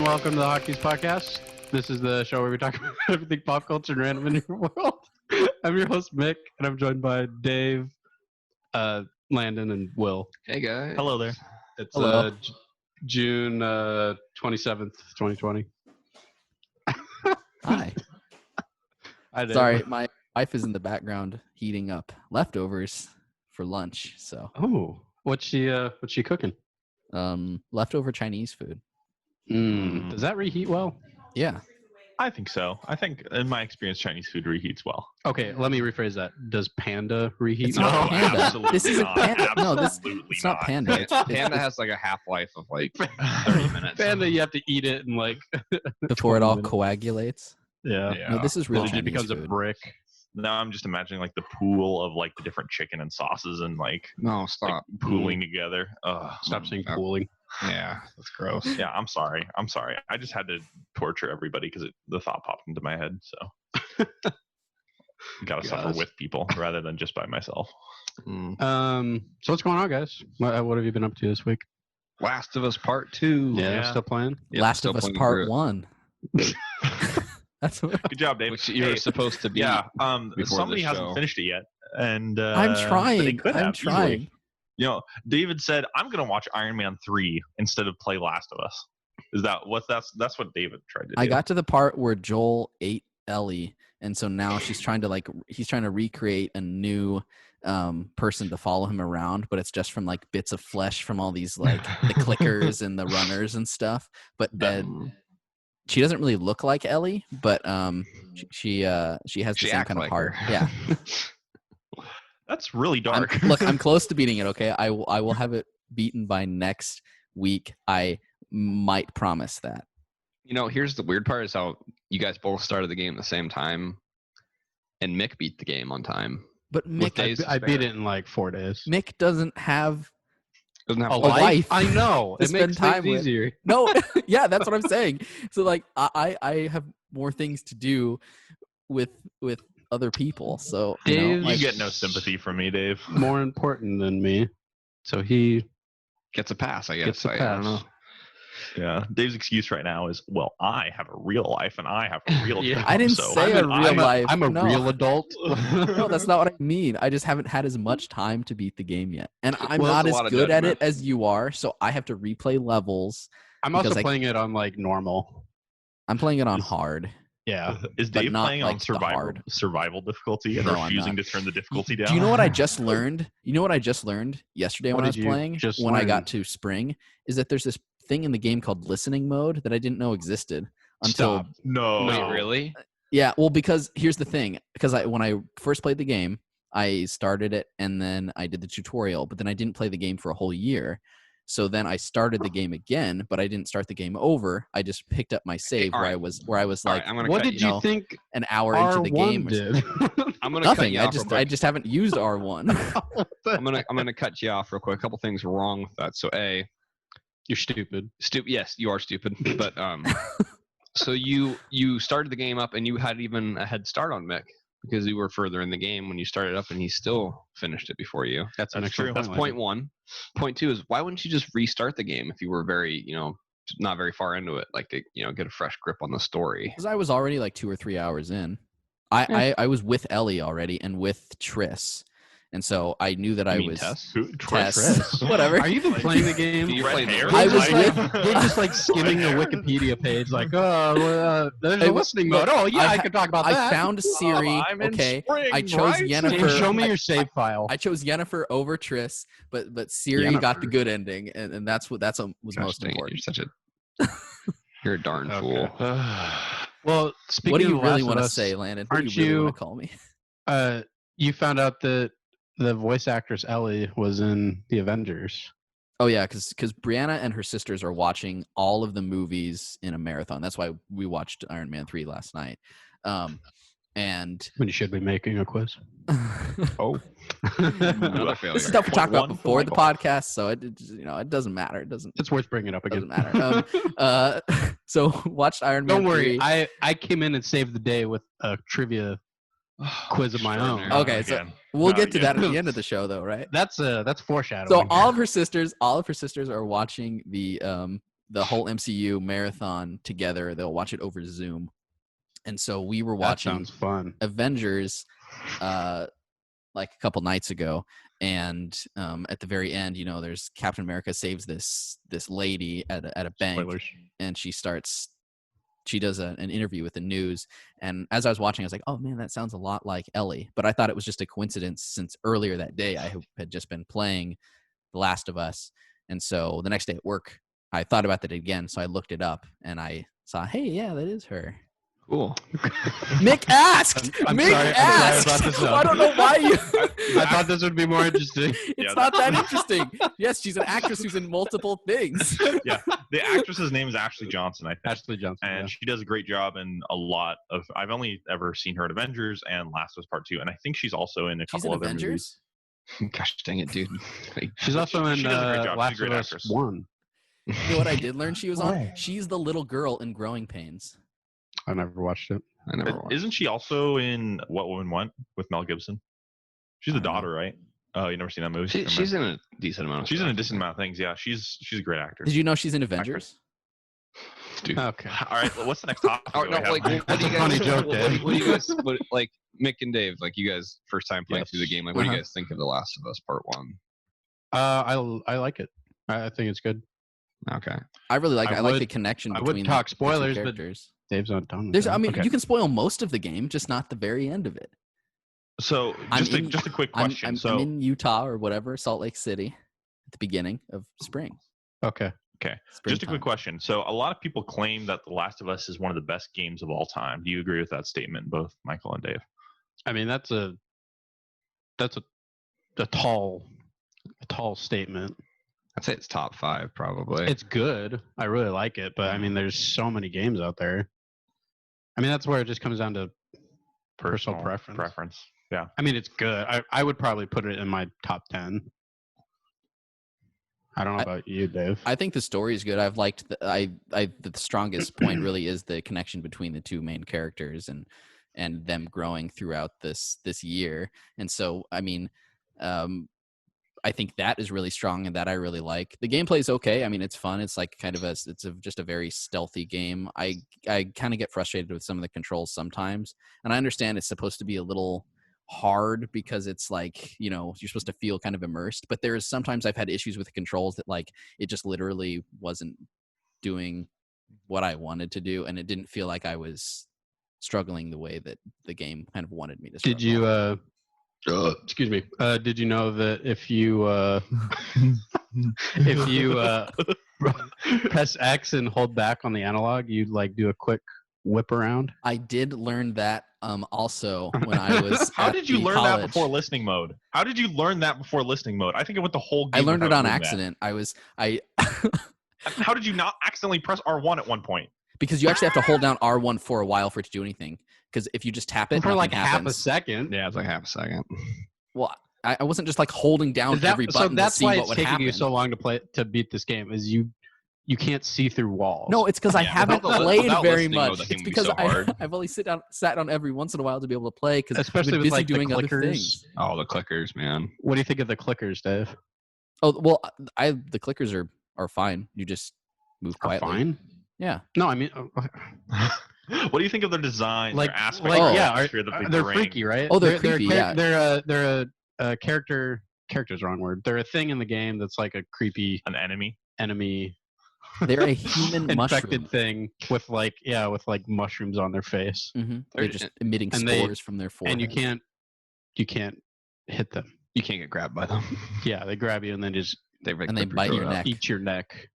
gentlemen, welcome to the Hotkeys podcast. This is the show where we talk about everything pop culture and random in your world. I'm your host, Mick, and I'm joined by Dave, Landon, and Will. Hey, guys. Hello there. It's Hello. June 27th, 2020. Hi. Hi, Dave. Sorry, my wife is in the background heating up leftovers for lunch. So, Oh, what's she cooking? leftover Chinese food. Does that reheat well? Yeah. I think so. I think, in my experience, Chinese food reheats well. Okay, let me rephrase that. Does Panda reheat It's well? not Panda. absolutely This isn't not. Panda. No, Absolutely it's not not. Panda. Panda has like a half-life of like 30 minutes. Panda, you have to eat it in like Before it 20 all minutes. coagulates. Yeah. Yeah. No, this is real Then it Chinese becomes food. a brick. Now I'm just imagining like the pool of like the different chicken and sauces and like, No, stop. pooling together. Ugh. Stop saying Oh. pooling. Yeah, that's gross. Yeah, I'm sorry. I just had to torture everybody because the thought popped into my head. So gotta suffer Yes. with people rather than just by myself. So what's going on, guys? What have you been up to this week? Last of Us Part 2. Yeah. Still playing? Yep, Last still of Us playing Part through it. 1. That's what Good job, Dave. Which you were Hey, supposed to be. yeah. before Somebody the hasn't show. finished it yet, and I'm but they trying. could I'm have easily. trying. You know, David said, "I'm going to watch Iron Man 3 instead of play Last of Us." Is that what that's what David tried to do? I got to the part where Joel ate Ellie, and so now he's trying to recreate a new person to follow him around, but it's just from like bits of flesh from all these like the clickers and the runners and stuff. But then she doesn't really look like Ellie, but she has the She same acts kind of like heart. her. Yeah. That's really dark. Look, I'm close to beating it. Okay, I will have it beaten by next week. I might promise that. You know, here's the weird part is how you guys both started the game at the same time, and Mick beat the game on time. But With Mick, days I to beat spare. it in like 4 days. Mick doesn't have Doesn't have A a life. life? I know. To It spend makes time things with. easier. no. Yeah, that's what I'm saying. So like, I have more things to do with other people. So you know, Dave's- You like, get no sympathy from me, Dave. More important than me. So he Gets a pass, I guess. gets a I pass. don't know. Yeah, Dave's excuse right now is, well, I have a real life and I have a real Yeah. job. I didn't so say a real life. I'm a No. real adult. no, that's not what I mean. I just haven't had as much time to beat the game yet, and I'm Well, not that's as a lot of good at it judgment. as you are. So I have to replay levels. I'm also Because I- playing it on like normal. I'm playing it on hard. Yeah. Is but Dave not, playing on like, the hard. survival difficulty and No, I'm refusing not. to turn the difficulty down? Do you know what I just learned? You know what I just learned yesterday What when I did was you playing? just When I learn? got to spring, is that there's this thing in the game called listening mode that I didn't know existed until. Stop. No. Wait, really? Yeah, well, because here's the thing. Because when I first played the game, I started it and then I did the tutorial, but then I didn't play the game for a whole year. So then I started the game again, but I didn't start the game over. I just picked up my save all where right. I was All like right, I'm gonna What cut did you. you know, think an hour into the game. R1 did? I'm gonna cut Nothing. you I off real just quick. haven't used R1. I'm gonna cut you off real quick. A couple things wrong with that. So You're stupid. Yes, you are stupid. But so you started the game up and you had even a head start on Mick because you were further in the game when you started up and he still finished it before you. That's an That's excellent true. That's point. point one. Point two is why wouldn't you just restart the game if you were very, not very far into it, like to, get a fresh grip on the story. Because I was already like 2 or 3 hours in. I was with Ellie already and with Triss. And so I knew that I mean was Tess? Who? Tess. Whatever. Are you even playing the game? You Red played the hair? first I was time? with- You're just like skimming the Wikipedia page, like, there's a Hey, listening look, mode. Oh yeah, I ha- could talk about I that. found Siri. I'm in Okay. spring, I chose right? Yennefer. Hey, show me I- your save file. I chose Yennefer over Triss, but Siri got the Yennefer. good ending, and that's what was Gosh, most dang it, important. you're such a you're a darn fool. Well, speaking What do you of really Last want of to Us, say, Landon? What do aren't you really you- want to call me? You found out that the voice actress Ellie was in the Avengers. Oh yeah, because Brianna and her sisters are watching all of the movies in a marathon. That's why we watched Iron Man 3 last night. And When you should be making a quiz. Oh, another failure. this is stuff we talked about Point one before for the Michael. podcast, so it doesn't matter. It doesn't It's worth bringing up again. matter. So watched Iron Man Don't worry, 3. I came in and saved the day with a trivia quiz of my own. Extraordinary. Okay, so Again. we'll Not get to that again. at the end of the show, though, right? That's foreshadowing. So all of her sisters are watching the the whole MCU marathon together. They'll watch it over Zoom. And so we were That watching sounds fun. Avengers like a couple nights ago, and at the very end, there's Captain America saves this lady at a bank. Spoilers. And she does an interview with the news, and as I was watching, I was like, oh man, that sounds a lot like Ellie. But I thought it was just a coincidence, since earlier that day I had just been playing The Last of Us. And so the next day at work, I thought about that again, so I looked it up and I saw, hey, yeah, that is her. Cool. Mick asked. I'm Mick sorry, asked. I brought this up. I don't know why you. I thought this would be more interesting. It's not that interesting. Yes, she's an actress who's in multiple things. Yeah, the actress's name is Ashley Johnson, I think. Ashley Johnson. And she does a great job in a lot of. I've only ever seen her at Avengers and Last of Us Part 2, and I think she's also in a She's couple in other Avengers. movies. Gosh dang it, dude. She's also in she does a great job. She's a Last great of Us actress. 1. You know what I did learn she was on? Oh. She's the little girl in Growing Pains. I never watched it. I never watched. Isn't she also in What Woman Want with Mel Gibson? She's the I don't know. daughter, right? Oh, you never seen that movie? She's in a decent amount of She's in stuff. a decent amount of things. Yeah, she's a great actor. Did you know she's in Avengers? Dude. Okay. All right, well, what's the next topic? Oh, that no, we have? like, what do you guys? Funny joke, what, Dave. what do you guys? Like Mick and Dave? Like you guys, first time playing Yes. through the game. Like, what do you Uh-huh. guys think of The Last of Us Part 1? I like it. I think it's good. Okay. I really like it. I like the would- connection I between would talk the two spoilers, but characters. Dave's not done with There's, that. I mean, Okay. you can spoil most of the game, just not the very end of it. So I'm just a quick question. I'm in Utah or whatever, Salt Lake City, at the beginning of spring. Okay. Just a quick question. So a lot of people claim that The Last of Us is one of the best games of all time. Do you agree with that statement, both Michael and Dave? I mean, that's a tall statement. I'd say it's top 5 probably. It's good. I really like it, but I mean, there's so many games out there. I mean, that's where it just comes down to personal preference. Yeah. I mean, it's good. I would probably put it in my top 10. I don't know about you, Dave. I think the story is good. I've liked the strongest point really is the connection between the two main characters and them growing throughout this year. And so, I mean, I think that is really strong and that I really like. The gameplay is okay. I mean, it's fun. It's like kind of just a very stealthy game. I kind of get frustrated with some of the controls sometimes, and I understand it's supposed to be a little hard because it's like, you're supposed to feel kind of immersed, but there's sometimes I've had issues with the controls that like it just literally wasn't doing what I wanted to do, and it didn't feel like I was struggling the way that the game kind of wanted me to struggle. Did you excuse me, did you know that if you press X and hold back on the analog, you'd like do a quick whip around? I did learn that also when I was How at did you the learn college. that before listening mode? I think I went the whole game. I learned it without on doing accident. I that. How did you not accidentally press R1 at one point? because you actually have to hold down R1 for a while for it to do anything. Because if you just tap it, For like nothing half a happens. second. Yeah, it's like half a second. Well, I wasn't just like holding down Is that- every so button that's to see why what it's would taking happen. you so long to beat this game. Is you can't see through walls. No, it's because I Yeah, haven't without played without very listening, though, much. that It's game would be because so hard. I've only sat on every once in a while to be able to play because especially I've with been busy like the doing other clickers. things. Oh, the clickers, man. What do you think of the clickers, Dave? Oh well, the clickers are fine. You just move Are quietly. fine. Yeah. No, I mean, What do you think of their design, like, their aspect? like of yeah, atmosphere that they they're bring? freaky, right? Oh, they're creepy, yeah. They're a character. Character's the wrong word. They're a thing in the game that's like a creepy An enemy. enemy They're a human infected mushroom. thing with like mushrooms on their face, Mm-hmm. They're just emitting and they- spores from their forehead. and you can't hit them. You can't get grabbed by them. Yeah, they grab you and then just They And they bite your neck. eat your neck.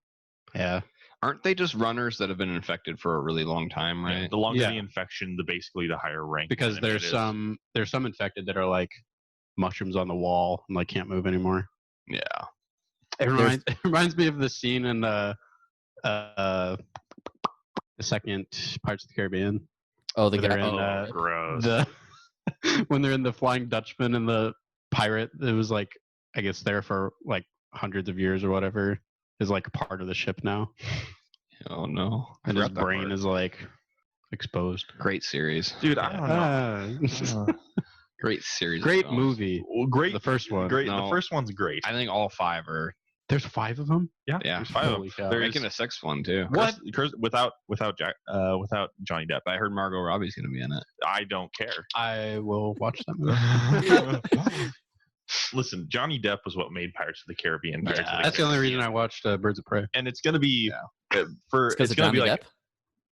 Yeah, Aren't they just runners that have been infected for a really long time, Yeah, right? the longer Yeah. the infection, basically the higher rank. because enemy there's it is. some infected that are like mushrooms on the wall and like can't move anymore. Yeah. It reminds me of the scene in the second Pirates of the Caribbean. Oh, the They're guy. in, Gross. the when they're in the Flying Dutchman and the pirate, it was like I guess there for like hundreds of years or whatever, is like part of the ship now, Oh no. I and his forgot that brain part. is like exposed. Great series. Dude, I don't know. Great series. of Great films. movie. Well, great. The first one. Great. No. The first one's great. I think all 5 are There's 5 of them. Yeah, Yeah. there's 5 of them. Holy cow. They're making a 6th one too. What? Without Johnny Depp. I heard Margot Robbie's gonna be in it. I don't care. I will watch that movie. Listen, Johnny Depp was what made Pirates of the Caribbean. Pirates of the That's the only Caribbean. reason I watched Birds of Prey. And it's gonna be Because it's of gonna Johnny be like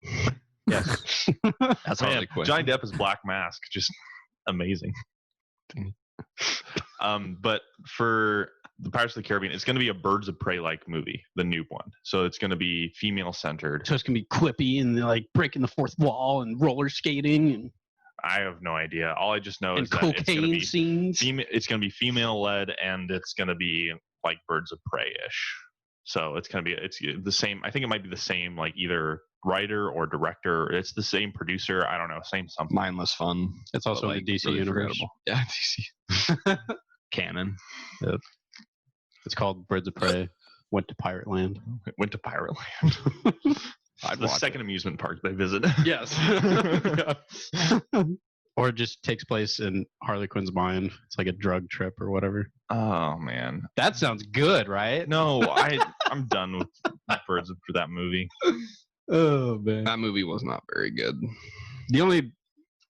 Depp. Yes. That's man, really quick. Johnny Depp is Black Mask, just amazing. But for the Pirates of the Caribbean, it's going to be a Birds of Prey like movie, the new one. So it's going to be female centered. So it's gonna be quippy and like breaking the fourth wall and roller skating and I have no idea. All I just know and is that it's going to cocaine be scenes. it's going to be female led, and it's going to be like Birds of Prey ish. So it's going to be it's the same. I think it might be the same, like either writer or director. It's the same producer. I don't know, same something. Mindless fun. It's also but, in the DC really universe. forgettable. Yeah, DC. Canon. It's called Birds of Prey. Went to Pirate Land. It went to Pirate Land. I'd The watch second amusement park they visit. Yes. Or it just takes place in Harley Quinn's mind. It's like a drug trip or whatever. Oh man, That sounds good, right? no, I'm done with Birds for that movie. Oh man. That movie was not very good. The only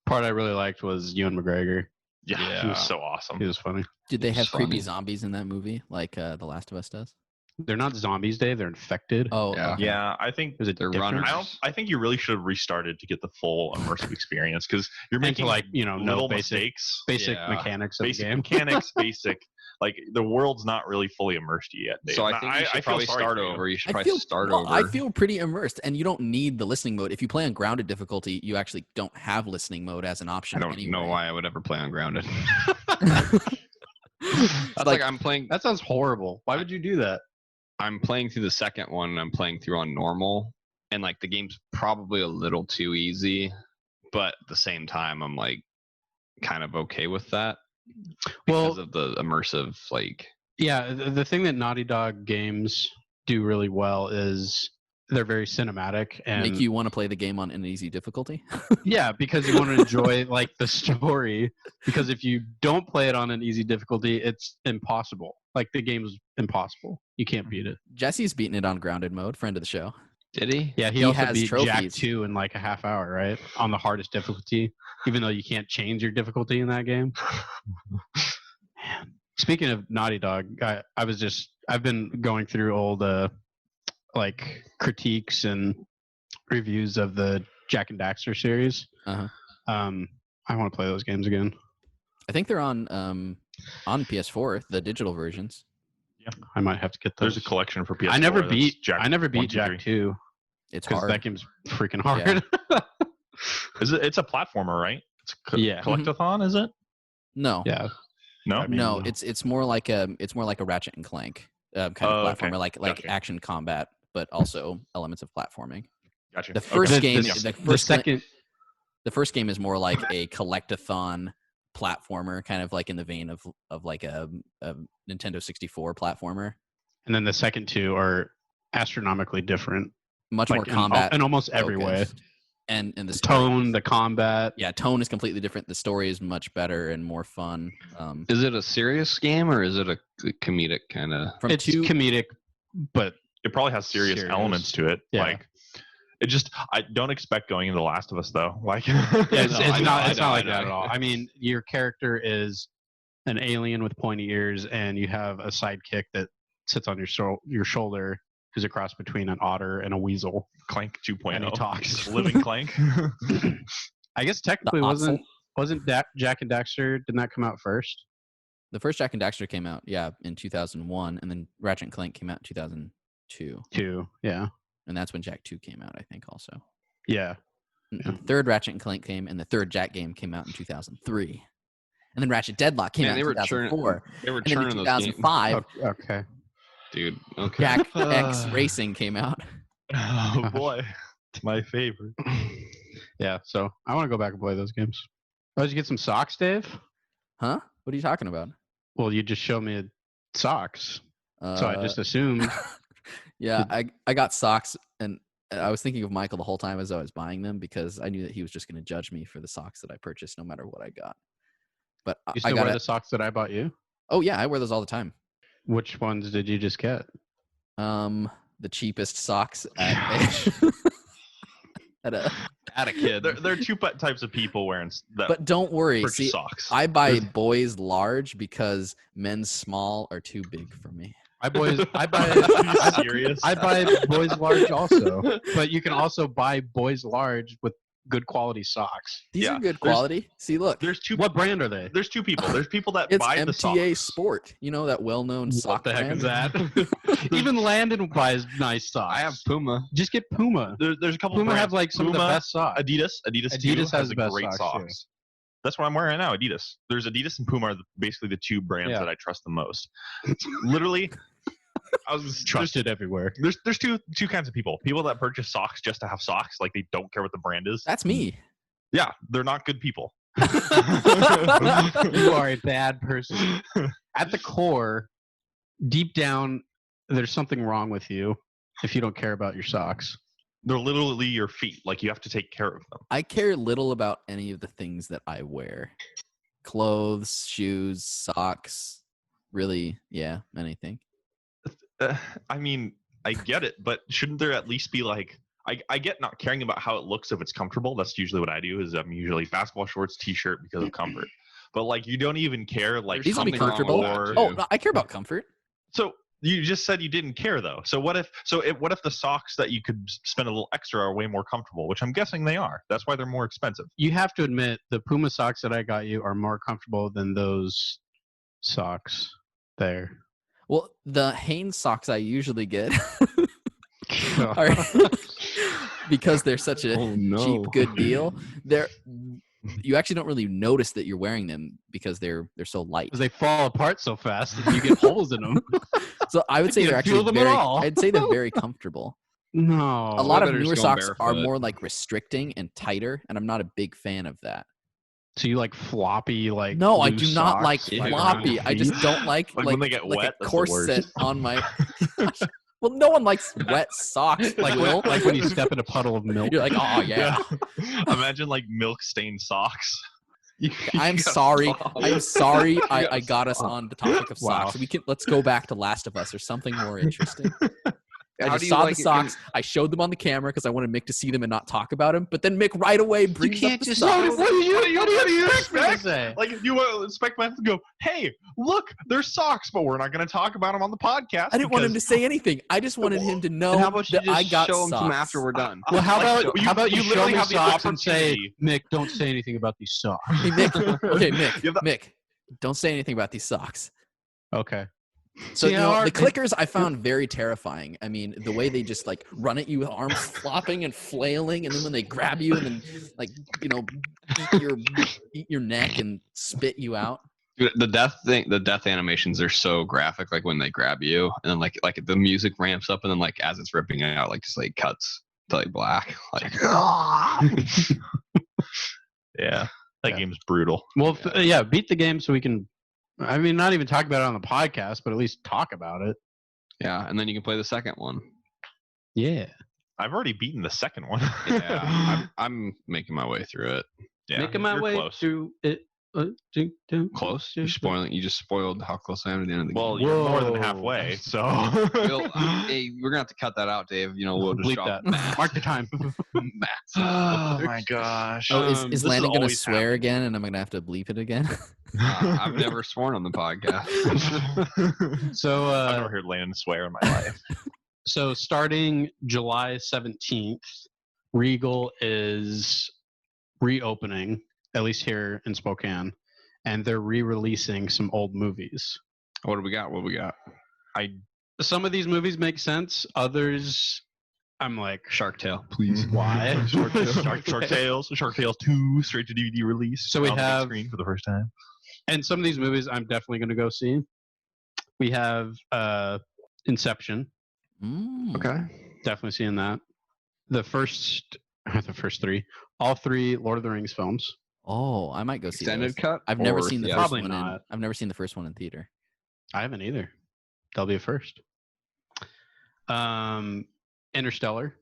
part I really liked was Ewan McGregor. Yeah, he Yeah. was so awesome. He was funny. Did they It's have creepy funny. zombies in that movie like The Last of Us does? They're not zombies, Dave. They're infected. Oh, Yeah. okay. Yeah, I think Is it They're different? runners. I think you really should have restarted to get the full immersive experience because you're And to making like, no little basic mistakes, basic Yeah. mechanics of the basic game. mechanics, basic. Like the world's not really fully immersed yet. Dave. So I And think you should feel probably sorry start for you. over. You should I probably feel start no, over. I feel pretty immersed, and you don't need the listening mode. If you play on grounded difficulty, you actually don't have listening mode as an I option. don't anyway. know why I would ever play on grounded. It's That's like like I'm playing. That sounds horrible. Why would you do that? I'm playing through the second one. And I'm playing through on normal, and like the game's probably a little too easy, but at the same time, I'm like kind of okay with that because Well, of the immersive like. yeah, the thing that Naughty Dog games do really well is they're very cinematic and make you want to play the game on an easy difficulty. yeah, because you want to enjoy like the story. Because if you don't play it on an easy difficulty, it's impossible. Like the game's impossible. You can't beat it. Jesse's beaten it on grounded mode. Friend of the show. Did he? Yeah, he He also has beat Jack trophies. 2 in like a half hour, right? On the hardest difficulty, even though you can't change your difficulty in that game. Man. Speaking of Naughty Dog, I've been going through old like critiques and reviews of the Jack and Daxter series. Uh-huh. I want to play those games again. I think they're on PS4, the digital versions. I might have to get those. There's a collection for PS4. I never that's beat Jack I never 1, beat 2, Jack 3. 2 It's because hard. that game's freaking hard. It's a platformer, right? It's Yeah. collectathon, is it? No, Yeah. No. I mean, no, no. it's more like a Ratchet and Clank kind of Oh, okay. platformer, like Gotcha. action combat, but also elements of platforming. Gotcha. The Okay. first The- game, the- the second the first game is more like a collectathon platformer, kind of like in the vein of like a Nintendo 64 platformer. and then the second two are astronomically different. Much Like more combat in almost every way. focused. And the The story tone, is- the combat. yeah, tone is completely different. The story is much better and more fun. Is it a serious game or is it a comedic kind of? From It's two, comedic, but It probably has serious Serious. elements to it. Yeah. Like it just I don't expect going into The Last of Us though. Like yeah, it's, No, it's I know, not I it's know, not I like that know. at all. I mean, your character is an alien with pointy ears, and you have a sidekick that sits on your shoulder, who's a cross between an otter and a weasel. Clank 2.0. And he talks. Living Clank. I guess technically Otzel. wasn't Jack and Daxter, didn't that come out first? the first Jack and Daxter came out, in 2001, and then Ratchet and Clank came out in 2002, Two, yeah, and that's when Jack 2 came out, I think, also. yeah. And Yeah. the third Ratchet and Clank came, and the third Jack game came out in 2003. And then Ratchet Deadlock came Man, out they in were 2004. They were And then in churning those games, 2005, Okay. dude. Okay. Jack X Racing came out. Oh boy. My favorite. Yeah, so I want to go back and play those games. Oh, did you get some socks, Dave? Huh? What are you talking about? Well, you just showed me socks, so I just assumed. Yeah, I got socks, and I was thinking of Michael the whole time as I was buying them because I knew that he was just going to judge me for the socks that I purchased no matter what I got. But You I still got wear it. the socks that I bought you? Oh yeah, I wear those all the time. Which ones did you just get? The cheapest socks at At a kid. There are two types of people wearing that. But don't worry. purchase See, socks. I buy boys large because men's small are too big for me. I buy Serious? I buy boys large also, but you can also buy boys large with good quality socks. These Yeah, are good there's- quality. See, look. There's two. What brand are they? There's two people. There's people that It's buy the MTA socks. Sport. You know that well-known sock What the heck brand? is that? Even Landon buys nice socks. I have Puma. Just get Puma. There's a couple. Puma brands. have like some of the Puma, best socks. Adidas Adidas too, has the the best great socks, socks. That's what I'm wearing right now. Adidas. There's Adidas and Puma are basically the two brands Yeah. that I trust the most. Literally, Trusted everywhere. There's two kinds of people. People that purchase socks just to have socks, like they don't care what the brand is. That's me. Yeah, they're not good people. You are a bad person. At the core, deep down, there's something wrong with you if you don't care about your socks. They're literally your feet. Like you have to take care of them. I care little about any of the things that I wear. Clothes, shoes, socks. Really, yeah, anything. I mean, I get it, but shouldn't there at least be like? I get not caring about how it looks if it's comfortable. That's usually what I do. Is I'm usually basketball shorts, t-shirt because of comfort. But like, you don't even care. Like These will be something wrong comfortable. with that, or too. Oh, no, I care about comfort. so you just said you didn't care though. So what if the socks that you could spend a little extra are way more comfortable, which I'm guessing they are. That's why they're more expensive. You have to admit, the Puma socks that I got you are more comfortable than those socks there. Well, the Hanes socks I usually get are because they're such a Oh, no. cheap, good deal. You actually don't really notice that you're wearing them because they're so light. Because they fall apart so fast that you get holes in them. So I would say You they're can't feel actually them at very. all. I'd say they're very comfortable. No. A lot of better just newer go socks are barefoot. more like restricting and tighter, and I'm not a big fan of that. So you like floppy, like No, I loose do not socks, like Ew. floppy. I just don't like Like when they get wet, a that's the corset worst. on my. Well, no one likes wet socks. like Will. like when you step in a puddle of milk. You're like, oh yeah. Imagine like milk stained socks. I'm got sorry. socks. I'm sorry. You I got got us on the topic of Wow. socks. Let's go back to Last of Us or something more interesting. I How just do you saw like the it socks. I showed them on the camera because I wanted Mick to see them and not talk about them. But then Mick right away brings up the socks. What do you expect me to say? Like if you want to expect me to go, hey, look, they're socks, but we're not going to talk about them on the podcast. I didn't want him to say anything. I just wanted him to know And how about you that just I got show them socks. to him after we're done? Well, how Like, about you- how about you you show literally me have the socks and say, opportunity. Mick, don't say anything about these socks. Hey Mick. Okay, Mick. You have Mick. Don't say anything about these socks. Okay. So See you how know, our- the clickers I found very terrifying. I mean, the way they just like run at you with arms flopping and flailing, and then when they grab you and then like eat your neck and spit you out. Dude, the death animations are so graphic. Like when they grab you, and then like the music ramps up, and then like as it's ripping out, like just like cuts to like black. Like Yeah, that Yeah. game's brutal. Well, yeah, beat the game so we can. I mean, not even talk about it on the podcast, but at least talk about it. yeah, and then you can play the second one. Yeah. I've already beaten the second one. Yeah, I'm making my way through it. Yeah, Making my you're way close. through it. Close. You're spoiling. You just spoiled how close I am to the end of the Well, game. you're more than Whoa. halfway, so. Bill, hey, we're gonna have to cut that out, Dave. You know, we'll just Bleep drop that. Mark the time. Oh my gosh. Oh, is This Landon gonna always swear happening. again, and I'm gonna have to bleep it again? I've never sworn on the podcast. So, I've never heard Landon swear in my life. so starting July 17th, Regal is reopening, at least here in Spokane, and they're re-releasing some old movies. What do we got? What do we got? Some of these movies make sense. Others, I'm like, Shark Tale, please. why? Shark Tales 2 straight to DVD release. So we on the big have- screen for the first time. And some of these movies I'm definitely going to go see. We have Inception. Mm. Okay. Definitely seeing that. The first three, all three Lord of the Rings films. Oh, I might go see Extended those. cut. I've never or seen the theatrical? first Probably one. not. I've never seen the first one in theater. I haven't either. That'll be a first. Interstellar.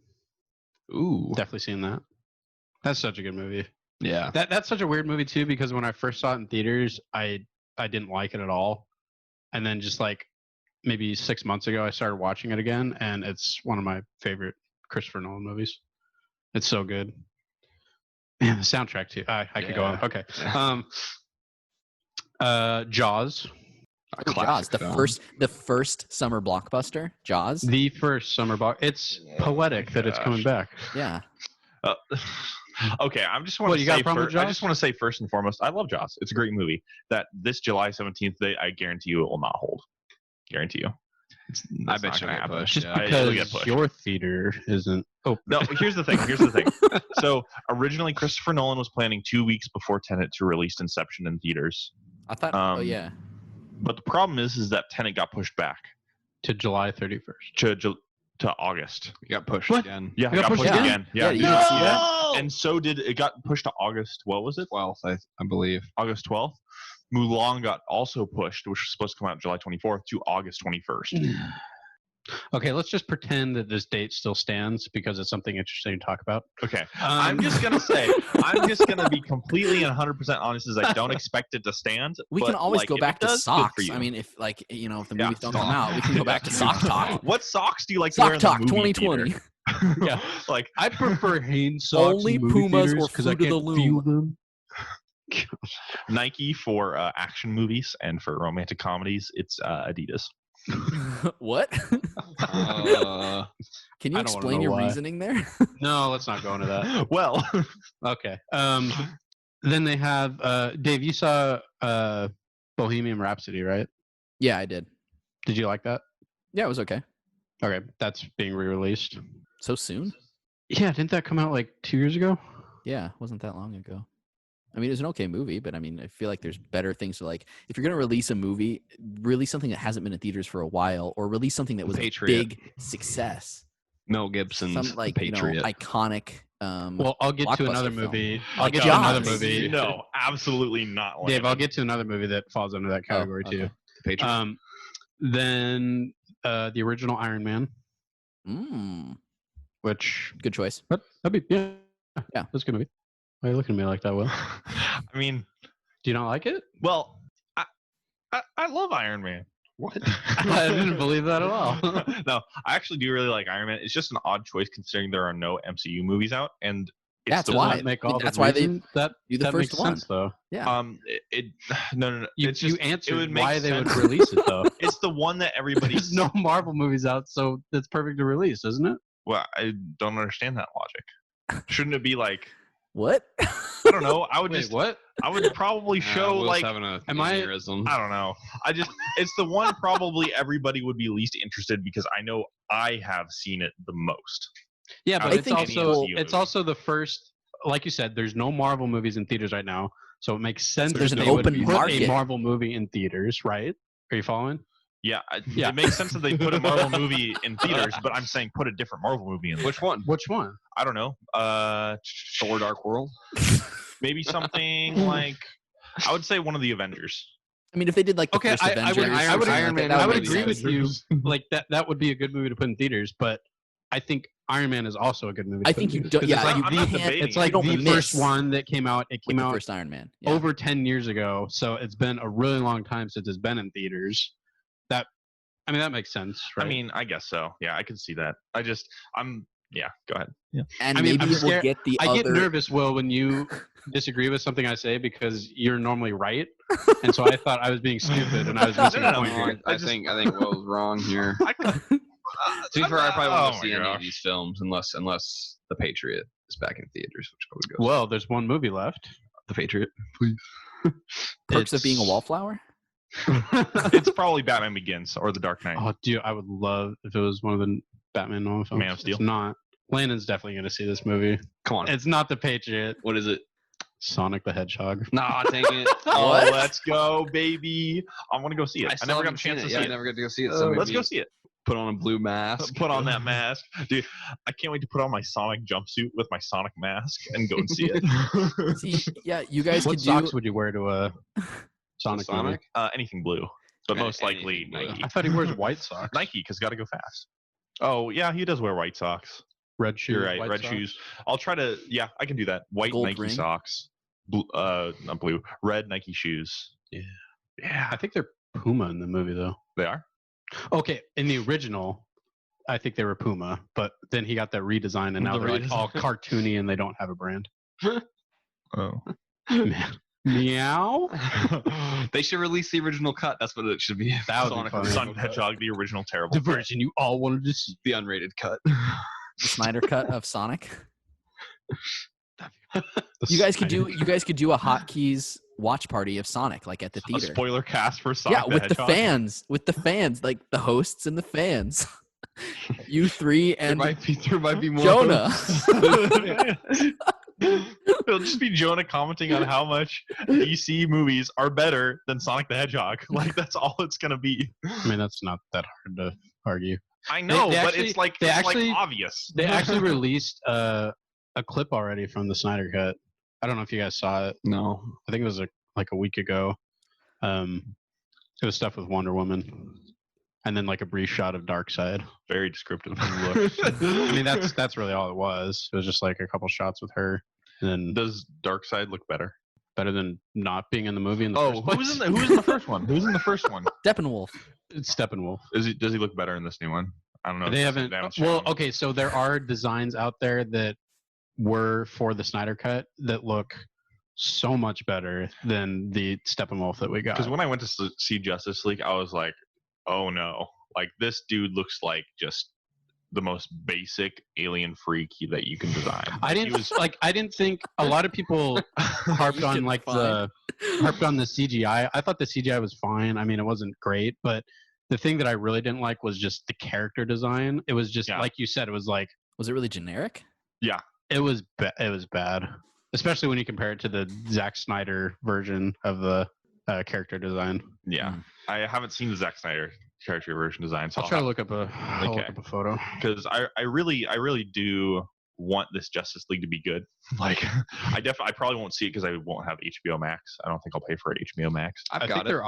Ooh. Definitely seeing that. That's such a good movie. Yeah. That's such a weird movie too, because when I first saw it in theaters, I didn't like it at all. And then just like maybe 6 months ago, I started watching it again, and it's one of my favorite Christopher Nolan movies. It's so good. Man, the soundtrack too. I could go on. Okay. Jaws. Jaws, the first summer blockbuster. Jaws. The first summer block. It's poetic that it's coming back. Yeah. Okay, I just want to say first and foremost, I love Jaws. It's a great movie. That this July 17th day, I guarantee you it will not hold. Guarantee you. I bet you'll get pushed. Just Yeah. because your theater isn't open. No, here's the thing. So originally, Christopher Nolan was planning 2 weeks before Tenet to release Inception in theaters. I thought. Yeah. But the problem is that Tenet got pushed back to July 31st. To August. You got pushed again. Yeah, it got pushed again. Yeah, you didn't see that? And so did it got pushed to August. What was it? 12th, I believe. August 12th. Mulan got also pushed, which was supposed to come out July 24th to August 21st. Okay, let's just pretend that this date still stands because it's something interesting to talk about. Okay, I'm just gonna be completely and 100% honest, as I don't expect it to stand. We can always go back to socks. I mean, if the movies don't come out, we can go back to sock talk. What socks do you like to wear in the movie 2020. Yeah, like I prefer Hanes socks. Only Pumas or because I Fruit of can't the feel Loom. them. Nike for action movies, and for romantic comedies, it's Adidas. What? Can you explain your reasoning there? No, let's not go into that. Well, okay. Then they have Dave. You saw Bohemian Rhapsody, right? Yeah, I did. Did you like that? Yeah, it was okay. Okay, that's being re-released. So soon? Yeah, didn't that come out like 2 years ago? Yeah, it wasn't that long ago. I mean, it was an okay movie, but I mean, I feel like there's better things to like. If you're going to release a movie, release something that hasn't been in theaters for a while, or release something that was a big success. Mel Gibson's some Patriot. Iconic. Well, I'll get to another movie. I'll get to another movie. No, absolutely not. Dave, I'll get to another movie that falls under that category too. Patriot. Then the original Iron Man. Which good choice. But that'd be that's a good movie. Why are you looking at me like that, Will? I mean, do you not like it? Well, I love Iron Man. What? I didn't believe that at all. No, I actually do really like Iron Man. It's just an odd choice considering there are no MCU movies out, and that's why. That's why they do the first one, sense, though. Yeah. No. You answered why they would release it, though. It's the one that everybody. There's no Marvel movies out, so that's perfect to release, isn't it? Well, I don't understand that logic. Shouldn't it be like? What? I don't know. I would what? I would probably show like. Having a aneurysm. I don't know. It's the one probably everybody would be least interested because I know I have seen it the most. Yeah, but it's also the first. Like you said, there's no Marvel movies in theaters right now, so it makes sense. So there's an open market. A Marvel movie in theaters, right? Are you following? Yeah, it makes sense that they put a Marvel movie in theaters, but I'm saying put a different Marvel movie in. Which one? I don't know. Thor: Dark World. Maybe something like I would say one of the Avengers. I mean, if they did like the first Avengers, I would agree with you. Like that would be a good movie to put in theaters, but I think Iron Man is also a good movie. I think you don't. Yeah, it's like the first one that came out. It came out first Iron Man over 10 years ago, so it's been a really long time since it's been in theaters. That makes sense, right? I mean, I guess so. Yeah, I can see that. Go ahead. Yeah. And maybe we'll get I get nervous, Will, when you disagree with something I say because you're normally right, and so I thought I was being stupid and I was missing the point here. I think Will's wrong here. To be fair, I probably won't see any of these films unless The Patriot is back in theaters, which I would go. Well, there's one movie left. The Patriot, please. Perks of Being a Wallflower. It's probably Batman Begins or The Dark Knight. Oh, dude, I would love if it was one of the Batman Nolan films. Man of Steel. It's not. Landon's definitely going to see this movie. Come on. It's not The Patriot. What is it? Sonic the Hedgehog. Nah, dang it. Let's go, baby. I want to go see it. I never got a chance to see it. I never got to go see it. So let's go see it. Put on a blue mask. Put on that mask. Dude, I can't wait to put on my Sonic jumpsuit with my Sonic mask and go and see it. See, yeah, you guys what could socks would you wear to a Sonic? Anything blue. But most likely Nike. I thought he wears white socks. Nike, because got to go fast. Oh, yeah, he does wear white socks. Red shoes. You're right, red shoes. I'll try to, I can do that. White Gold Nike ring. socks. Blue, not blue. Red Nike shoes. Yeah. I think they're Puma in the movie, though. They are? Okay, in the original, I think they were Puma, but then he got that redesign, and now The they're like all redesign. cartoony and they don't have a brand. Oh. Man. Meow. They should release the original cut. That's what it should be. That would be Sonic funny. original Sonic the cut. Hedgehog, the original terrible. The version you all wanted to see. The unrated cut. The Snyder cut of Sonic. You guys could do a Hotkeys watch party of Sonic, like at the A theater. spoiler cast for Sonic Yeah, the with Hedgehog. the fans, like the hosts and the fans. You three There and might be more. Jonah. It'll just be Jonah commenting on how much DC movies are better than Sonic the Hedgehog. Like that's all it's gonna be. I mean, that's not that hard to argue. I know, They but actually- it's like they it's actually- like obvious. They actually released a clip already from the Snyder Cut. I don't know if you guys saw it. No. I think it was like a week ago. It was stuff with Wonder Woman, and then like a brief shot of Darkseid. Very descriptive. I mean, that's really all it was. It was just like a couple shots with her, and then Does Darkseid look better? better than not being in the movie in the Oh, first place. who's in the first one? Who's in the first one? Steppenwolf. It's Steppenwolf. Does he look better in this new one? I don't know. They haven't. haven't Well, shown. okay, so there are designs out there that were for the Snyder Cut that look so much better than the Steppenwolf that we got. Because when I went to see Justice League, I was like, oh no, like this dude looks like just the most basic alien freak that you can design. I He didn't was I didn't think a lot of people harped You on can like find- harped on the CGI. I thought the CGI was fine. I mean, it wasn't great, but the thing that I really didn't like was just the character design. It was just Yeah. like you said. It was like Was it really generic? it was bad, especially when you compare it to the Zack Snyder version of the character design. yeah. Mm. I haven't seen the Zack Snyder character version design, so I'll try to look up a photo. because I really do want this Justice League to be good. Like I probably won't see it because I won't have HBO Max. I don't think I'll pay for HBO Max. I've I got think it. they're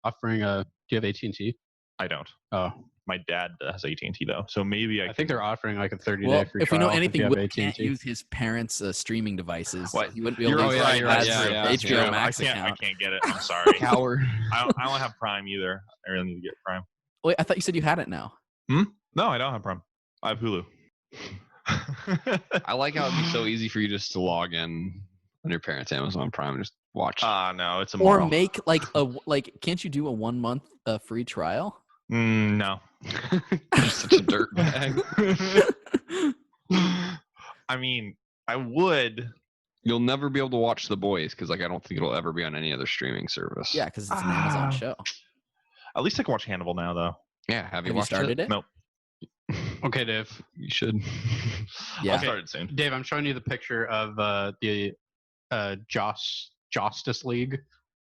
offering a. Do you have AT&T? I don't. Oh, My dad has AT&T though, so maybe I think they're offering like a 30-day Well, free if we trial. know anything, you have Will AT&T. can't use his parents' streaming devices. What? He wouldn't be You're able to right, use you're his right, yeah, yeah. HBO Yeah. Max I account. can't get it. I'm sorry. Coward. I don't have Prime either. I really need to get Prime. Wait, I thought you said you had it now. No, I don't have Prime. I have Hulu. I like how it'd be so easy for you just to log in on your parents' Amazon Prime and just watch. No, it's Or immoral. make can't you do a 1 month free trial? No. You're such a dirt bag. I mean, I would. You'll never be able to watch The Boys because I don't think it'll ever be on any other streaming service. Yeah, because it's an Amazon show. At least I can watch Hannibal now, though. Yeah. Have you Have you watched started it? Nope. Okay, Dave. You should. Yeah. I'll start it soon. Dave, I'm showing you the picture of the Justice League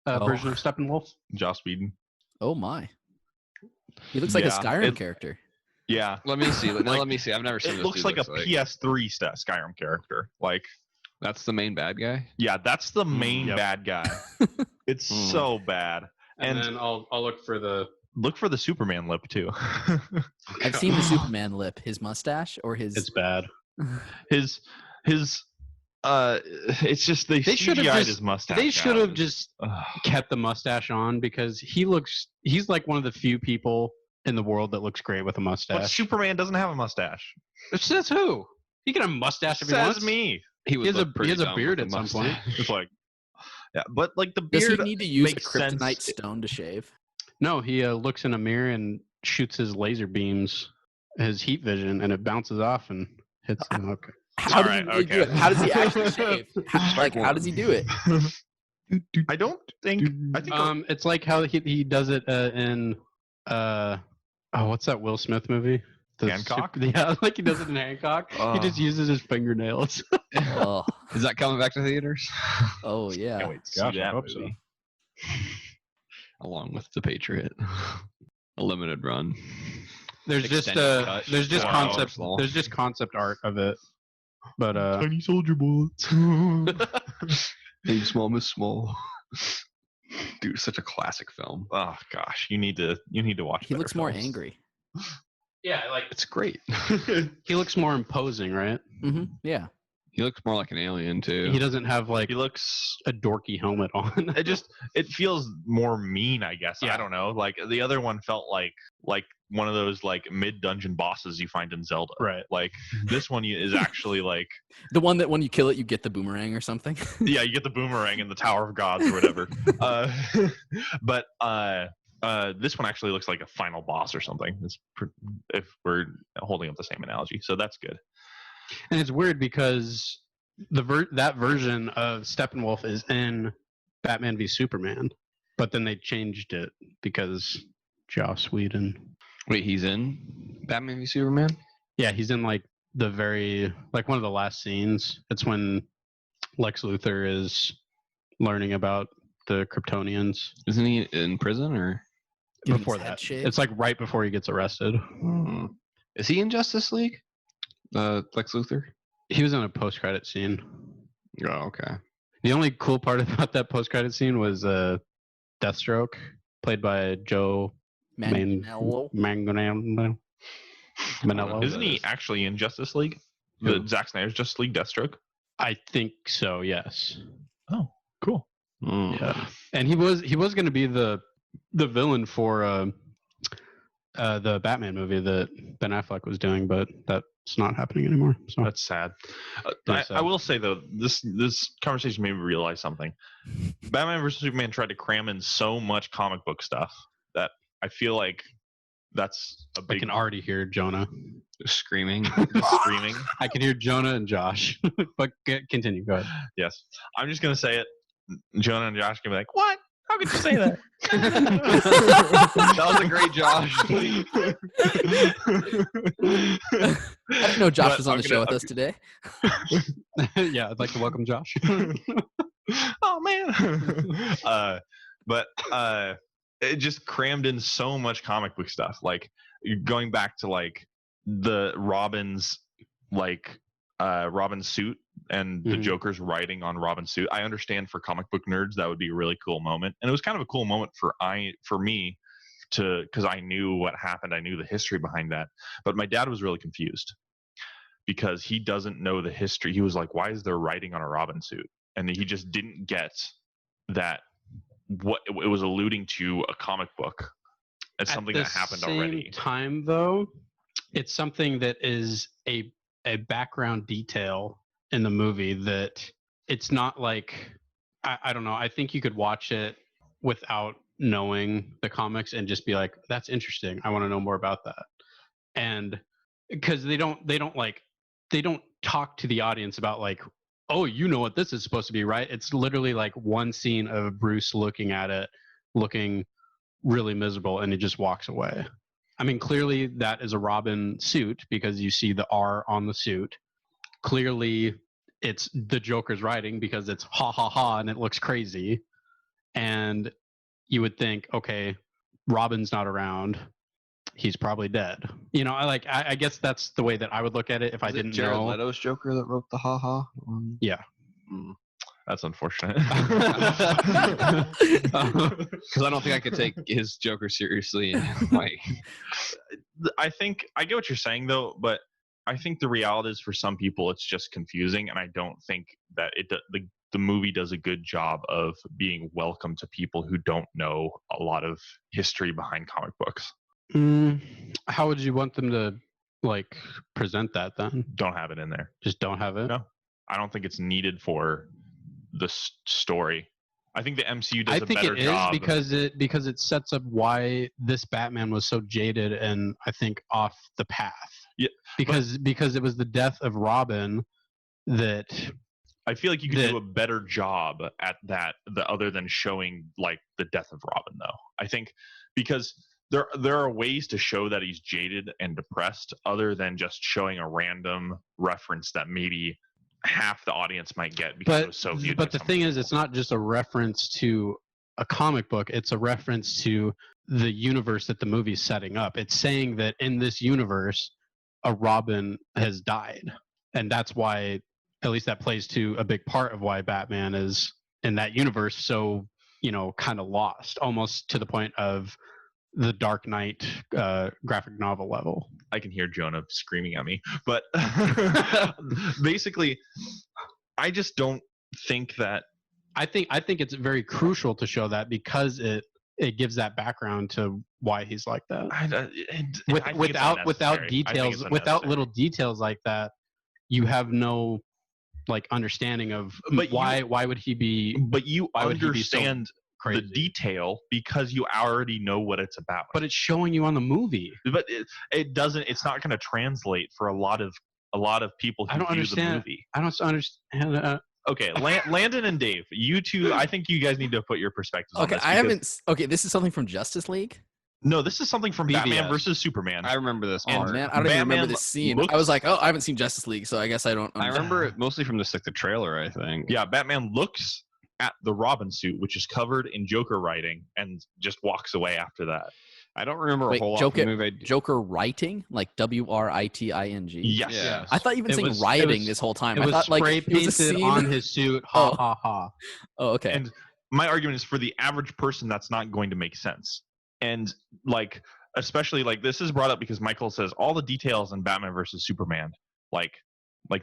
Oh. version of Steppenwolf. Joss Whedon. Oh my. He looks like a Yeah, Skyrim character. Yeah. Let me see. Like, Let me see. I've never seen It this. looks dude like a looks PS3 Skyrim character. Like, That's the main bad guy. yeah, that's the main Yep. bad guy. It's so bad. And, And then I'll look for the. look for the Superman lip too. I've seen the Superman lip, his mustache or his. It's bad. his it's just they should have CGI'd just- his mustache. They should out. have just Ugh. kept the mustache on because he's like one of the few people in the world that looks great with a But mustache. Superman doesn't have a mustache. It says who? He can have a mustache if he Says wants. me. He He has a- look pretty he has a dumb beard with at the some point. mustache. It's like, yeah, but like the Does beard. he need to use a makes kryptonite sense. stone to shave? No, he looks in a mirror and shoots his laser beams, his heat vision, and it bounces off and hits him. Okay. How does Alright, he really do okay. it? How does he actually shave? Strike How one. does he do it? I don't think. I think. It's like how he does it in what's that Will Smith movie? Hancock? Yeah, like he does it in Hancock. He just uses his fingernails. Oh, Is that coming back to theaters? oh yeah. Can't wait to see Gosh, I that hope so. movie. Along with The Patriot. A limited run. There's just Extended cut. there's just 4 hours concept long. there's just concept art of it, but Tiny soldier bullets. Hey, small miss small. Dude, such a classic film. Oh gosh, you need to watch. He better looks more films. angry. yeah, like It's great. he looks more imposing, right? Hmm Yeah. He looks more like an alien too. He doesn't have like He looks. a dorky helmet on. It feels more mean, I guess. Yeah. I don't know. Like the other one felt like one of those like mid-dungeon bosses you find in Zelda. Right. Like this one is actually like The one that when you kill it, you get the boomerang or something. yeah, you get the boomerang in the Tower of Gods or whatever. But this one actually looks like a final boss or something. If we're holding up the same analogy, so that's good. And it's weird because that version of Steppenwolf is in Batman v Superman, but then they changed it because Joss Whedon. Wait, he's in Batman v Superman? Yeah, he's in like one of the last scenes. It's when Lex Luthor is learning about the Kryptonians. Isn't he in prison or? Getting Before his head that, shaved? it's like right before he gets arrested. Is he in Justice League? Lex Luthor? He was in a post-credit scene. Oh, okay. The only cool part about that post-credit scene was Deathstroke, played by Joe Manganiello. Manello. Isn't he actually in Justice League? The Zack Snyder's Justice League Deathstroke? I think so. Yes. Oh, cool. Yeah. And he was going to be the villain for the Batman movie that Ben Affleck was doing, but that's not happening anymore. So That's sad. Very sad. I will say though, this conversation made me realize something. Batman vs Superman tried to cram in so much comic book stuff that I feel like that's a I big can already hear Jonah. Screaming. screaming. I can hear Jonah and Josh. But continue. Go ahead. Yes, I'm just gonna say it. Jonah and Josh can be like, "What? How could you say that?" That was a great Josh. I didn't know Josh But was on I'm the show gonna- with us today. Yeah, I'd like to welcome Josh. Oh man. But it just crammed in so much comic book stuff. Like going back to like the Robin's Robin's suit and the Mhm. Joker's writing on Robin's suit. I understand for comic book nerds that would be a really cool moment, and it was kind of a cool moment for me because I knew what happened. I knew the history behind that, but my dad was really confused because he doesn't know the history. He was like, "Why is there writing on a Robin suit?" And he just didn't get that what it was alluding to a comic book. It's something that happened already. At the same time, though, it's something that is a background detail in the movie that it's not like I don't know. I think you could watch it without knowing the comics and just be like, "That's interesting. I want to know more about that." And because they don't talk to the audience about like, "Oh, you know what this is supposed to be, right?" It's literally like one scene of Bruce looking at it, looking really miserable, and he just walks away. I mean, clearly that is a Robin suit because you see the R on the suit. Clearly it's the Joker's writing because it's ha ha ha and it looks crazy. And you would think, okay, Robin's not around. He's probably dead. You know, I guess that's the way that I would look at it if I didn't Jared know. Leto's Joker that wrote the ha ha? Yeah. That's unfortunate. Because I don't think I could take his Joker seriously. Like, I think I get what you're saying though, but I think the reality is for some people it's just confusing, and I don't think that the movie does a good job of being welcome to people who don't know a lot of history behind comic books. How would you want them to like present that then? Don't have it in there. Just don't have it? No. I don't think it's needed for the story. I think the MCU does a better job. because it sets up why this Batman was so jaded and I think off the path. Yeah, because it was the death of Robin that I feel like you could do a better job at that, other than showing like the death of Robin though. I think because there are ways to show that he's jaded and depressed other than just showing a random reference that maybe half the audience might get because it was so viewed. But the thing is, it's not just a reference to a comic book. It's a reference to the universe that the movie's setting up. It's saying that in this universe, a Robin has died. And that's why, at least that plays to a big part of why Batman is in that universe so, kind of lost, almost to the point of the Dark Knight graphic novel level. I can hear Jonah screaming at me, but basically, I just don't think that. I think it's very crucial to show that because it gives that background to why he's like that. Without details, without little details like that, you have no like understanding of why would he be. But you understand crazy. The detail because you already know what it's about. But it's showing you on the movie. But it doesn't. It's not going to translate for a lot of people who view the movie. I don't understand. Okay, Landon and Dave, you two. I think you guys need to put your perspectives. Okay, on this Okay, this is something from Justice League. No, this is something from BVS. Batman versus Superman. I remember this. Oh man, I don't even remember this scene. I was like, oh, I haven't seen Justice League, so I guess I don't. I remember it mostly from the trailer. I think. Yeah, Batman looks at the Robin suit, which is covered in Joker writing, and just walks away after that. I don't remember a whole lot of the movie. Joker writing, like WRITING. Yes. Yeah. I thought you've been saying rioting this whole time. It was spray painted on his suit. Ha ha ha. Oh, okay. And my argument is for the average person, that's not going to make sense. And like, especially like this is brought up because Michael says all the details in Batman versus Superman, like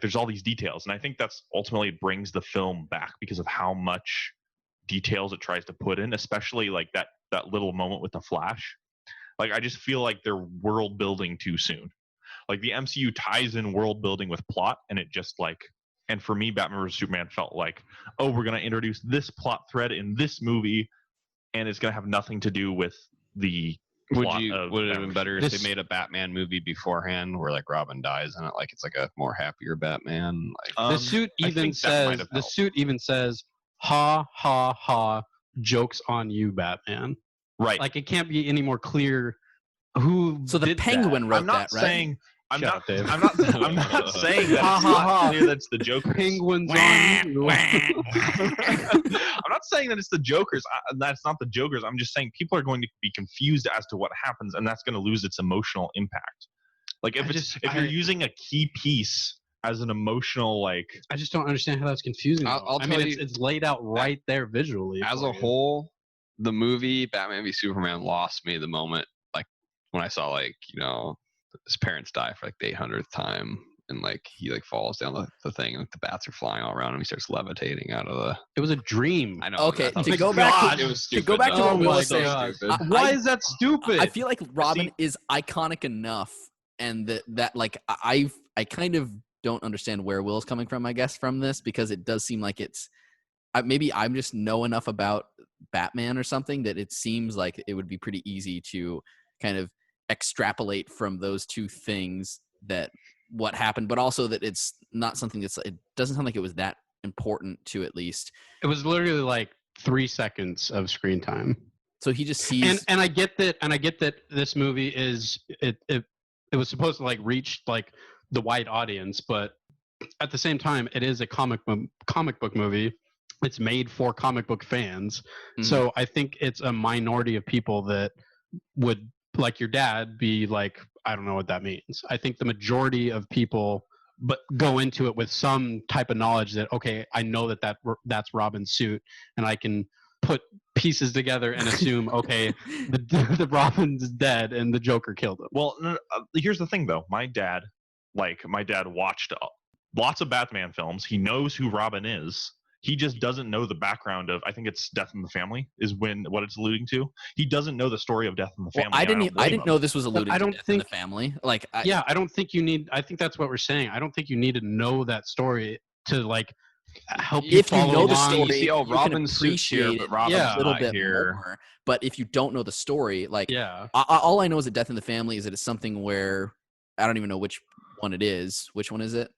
there's all these details, and I think that's ultimately brings the film back because of how much details it tries to put in, especially like that little moment with the Flash. Like, I just feel like they're world building too soon. Like, the MCU ties in world building with plot, and it just like, and for me, Batman vs. Superman felt like, oh, we're going to introduce this plot thread in this movie, and it's going to have nothing to do with the plot. Would it have been better if they made a Batman movie beforehand where like Robin dies in it? Like, it's like a more happier Batman. Like, the suit even says, ha ha ha, joke's on you, Batman. Right. Like, it can't be any more clear who. So the Penguin wrote that, right? I'm not saying that it's not clear that's the Joker. Penguins on you. I'm not saying that it's the Jokers. That's not the Jokers. I'm just saying people are going to be confused as to what happens, and that's going to lose its emotional impact. Like if you're using a key piece as an emotional, like, I just don't understand how that's confusing. I'll tell you, it's laid out right there visually. As a whole, the movie Batman v Superman lost me the moment, like when I saw like, you know, his parents die for like the 800th time, and like he like falls down the thing, and like, the bats are flying all around him. He starts levitating out of the. It was a dream. I know. Okay, to go back to what Will was saying. Why is that stupid? I feel like Robin is iconic enough, and that like I kind of don't understand where Will's coming from. I guess from this, because it does seem like it's maybe I'm just know enough about Batman or something that it seems like it would be pretty easy to kind of extrapolate from those two things that what happened, but also that it's not something it doesn't sound like it was that important to, at least. It was literally like 3 seconds of screen time. So he just sees, and I get that this movie is it was supposed to like reach like the wide audience, but at the same time it is a comic book movie. It's made for comic book fans. Mm-hmm. So I think it's a minority of people that would, like your dad, be like, I don't know what that means. I think the majority of people go into it with some type of knowledge that, okay, I know that's Robin's suit, and I can put pieces together and assume, okay, the Robin's dead and the Joker killed him. Well, here's the thing, though. My dad watched lots of Batman films. He knows who Robin is. He just doesn't know the background of, I think it's Death in the Family is what it's alluding to. He doesn't know the story of Death in the Family. I didn't know this was alluding to Death in the Family. Like, I don't think you need, I think that's what we're saying. I don't think you need to know that story to like help you if follow you know along. the story, you see, Robin's appreciate it a little bit here. more. But if you don't know the story, like, yeah, all I know is that Death in the Family is that it's something where I don't even know which one it is. Which one is it?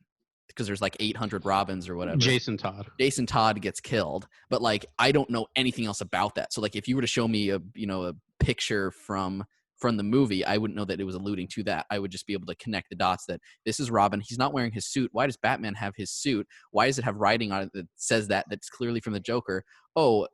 Because there's like 800 Robins or whatever. Jason Todd gets killed, but like I don't know anything else about that. So like if you were to show me a picture from the movie, I wouldn't know that it was alluding to that. I would just be able to connect the dots that this is Robin. He's not wearing his suit. Why does Batman have his suit? Why does it have writing on it that says that's clearly from the Joker? Oh,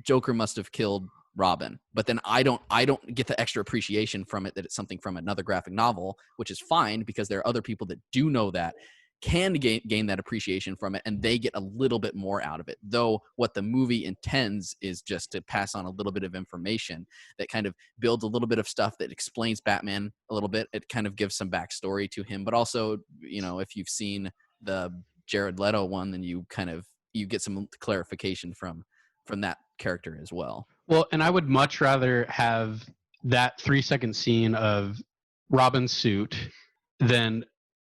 Joker must have killed Robin. But then I don't get the extra appreciation from it that it's something from another graphic novel, which is fine because there are other people that do know that. can gain that appreciation from it, and they get a little bit more out of it. Though what the movie intends is just to pass on a little bit of information that kind of builds a little bit of stuff that explains Batman a little bit. It kind of gives some backstory to him, but also, if you've seen the Jared Leto one, then you get some clarification from that character as well. Well, and I would much rather have that 3-second scene of Robin's suit than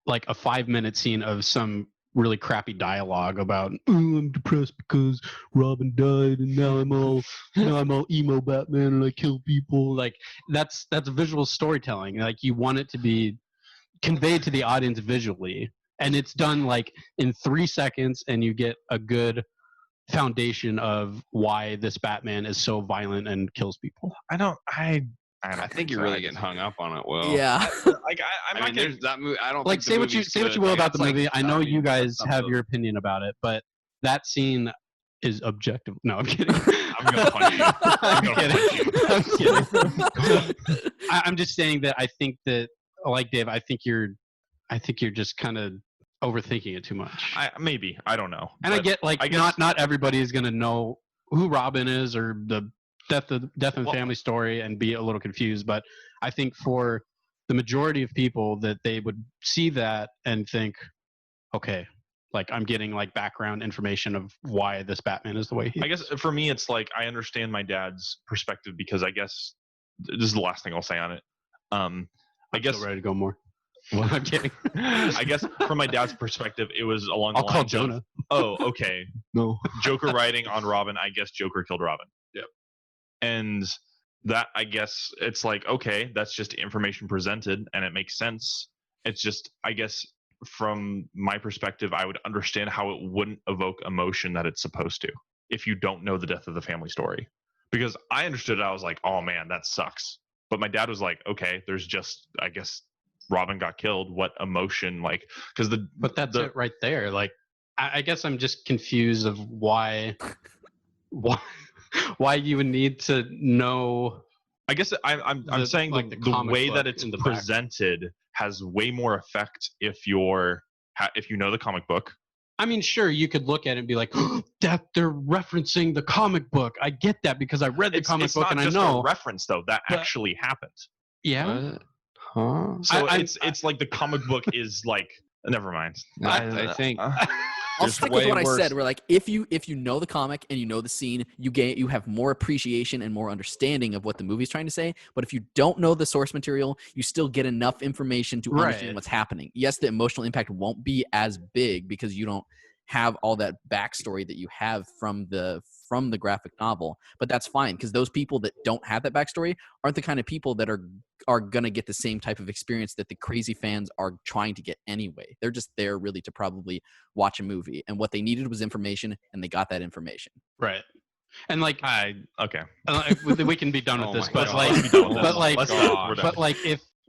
like a 5-minute scene of some really crappy dialogue about I'm depressed because Robin died and now I'm all emo Batman and I kill people. Like that's visual storytelling. Like you want it to be conveyed to the audience visually, and it's done like in 3 seconds, and you get a good foundation of why this Batman is so violent and kills people. I think you're really getting hung up on it, Will. Yeah. I mean, there's that movie. I don't like think say what you will about the movie. I know you guys have your opinion about it, but that scene is objective. No, I'm kidding. I'm gonna punch you. I'm kidding. I'm just saying that I think that, like Dave, I think you're just kind of overthinking it too much. Maybe. I don't know. And I get not everybody is gonna know who Robin is or the death and family story and be a little confused, but I think for the majority of people that they would see that and think, okay, like I'm getting like background information of why this Batman is the way he is. I guess for me it's like I understand my dad's perspective, because I guess this is the last thing I'll say on it. I'm still ready to go more. Well, I'm kidding. I guess from my dad's perspective, it was along the lines call Jonah. Okay. No. Joker writing on Robin, I guess Joker killed Robin. Yep. And that, I guess, it's like, okay, that's just information presented and it makes sense. It's just, I guess, from my perspective, I would understand how it wouldn't evoke emotion that it's supposed to if you don't know the death of the family story. Because I understood it, I was like, oh man, that sucks. But my dad was like, okay, there's just, I guess, Robin got killed. What emotion, like, because But that's it right there. Like, I guess I'm just confused of why you would need to know. I guess I'm saying like the way that it's presented has way more effect if you know the comic book. I mean, sure, you could look at it and be like, oh, that they're referencing the comic book. I get that because I read the comic book and I know. It's not just a reference, though. That actually happened. Yeah. What? Huh? So it's like the comic book is like, never mind. I think I'll stick with what I said. We're like, if you know the comic and you know the scene, you have more appreciation and more understanding of what the movie's trying to say. But if you don't know the source material, you still get enough information to understand what's happening. Yes, the emotional impact won't be as big because you don't have all that backstory that you have from the graphic novel, but that's fine because those people that don't have that backstory aren't the kind of people that are gonna get the same type of experience that the crazy fans are trying to get anyway. They're just there really to probably watch a movie, and what they needed was information, and they got that information. Right. And like, we can be done with this, but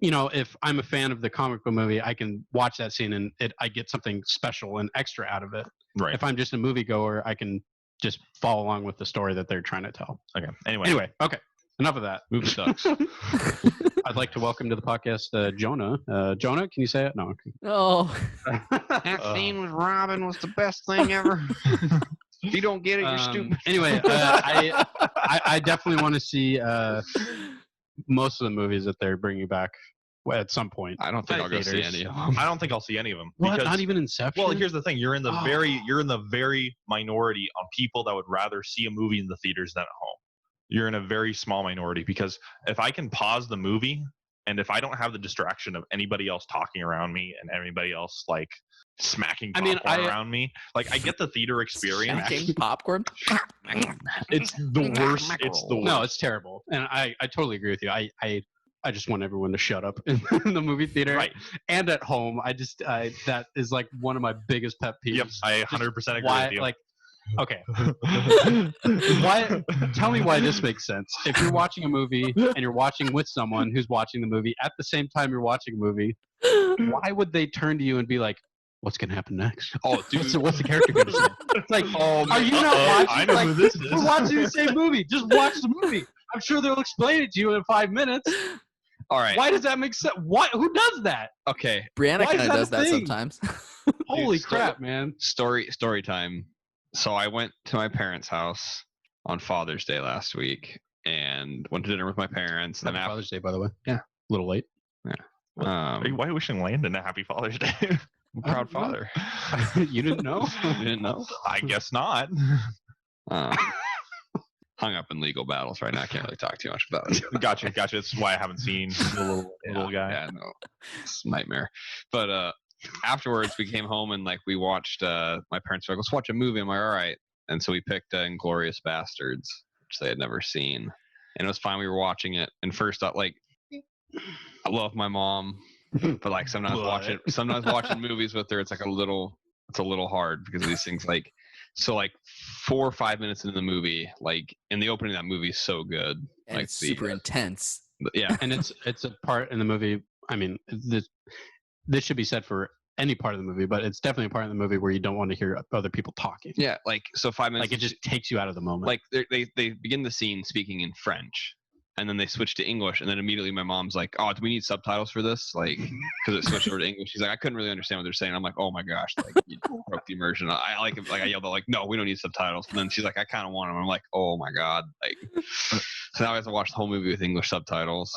if I'm a fan of the comic book movie, I can watch that scene and I get something special and extra out of it. Right. If I'm just a moviegoer, I can just follow along with the story that they're trying to tell. Okay. Anyway. Okay. Enough of that. movie sucks. I'd like to welcome to the podcast Jonah. Jonah, can you say it? No. Oh. That scene with Robin was the best thing ever. If you don't get it, you're stupid. Anyway, I definitely want to see most of the movies that they're bringing back at some point. I don't think I'll go see any of them. I don't think I'll see any of them. What? Not even Inception? Well, here's the thing: you're in the very minority on people that would rather see a movie in the theaters than at home. You're in a very small minority because if I can pause the movie and if I don't have the distraction of anybody else talking around me and anybody else like smacking popcorn around me, like I get the theater experience. Smacking popcorn? It's the worst. It's the worst. No, it's terrible, and I totally agree with you. I just want everyone to shut up in the movie theater, right? And at home. That is like one of my biggest pet peeves. Yep, I 100% agree with you. Like, okay, why? Tell me why this makes sense. If you're watching a movie and you're watching with someone who's watching the movie at the same time you're watching a movie, why would they turn to you and be like, "What's gonna happen next? Oh, dude, what's the character gonna say?" It's like, are you not watching? I know who this is. We're watching the same movie. Just watch the movie. I'm sure they'll explain it to you in 5 minutes. All right. Why does that make sense? Who does that? Okay. Brianna kind of does that thing? sometimes. Holy Dude, crap, man. Story time. So I went to my parents' house on Father's Day last week and went to dinner with my parents. And Happy then Father's Day, by the way. Yeah. A little late. Why are you wishing Landon a happy Father's Day? I'm a proud father. You didn't know? You didn't know? I guess not. Hung up in legal battles right now. I can't really talk too much about it. Gotcha. That's why I haven't seen the little guy. Yeah, no, it's a nightmare. But afterwards, we came home and like we watched. My parents were like, "Let's watch a movie." I'm like, "All right." And so we picked *Inglourious Bastards*, which they had never seen, and it was fine. We were watching it, and first I I love my mom, but like sometimes watching movies with her, it's a little hard because of these things. Like, so like 4 or 5 minutes into the movie, like in the opening of that movie is so good. And like it's super intense. Yeah, And it's a part in the movie. I mean, this should be said for any part of the movie, but it's definitely a part of the movie where you don't want to hear other people talking. yeah. Like so 5 minutes. Like it just takes you out of the moment. Like they begin the scene speaking in French, and then they switch to English, and then immediately my mom's like, "Oh, do we need subtitles for this?" Like, because it switched over to English. She's like, "I couldn't really understand what they're saying." I'm like, "Oh my gosh!" Like, you broke the immersion. I yelled out like, "No, we don't need subtitles." And then she's like, "I kind of want them." I'm like, "Oh my god!" Like, so now I have to watch the whole movie with English subtitles.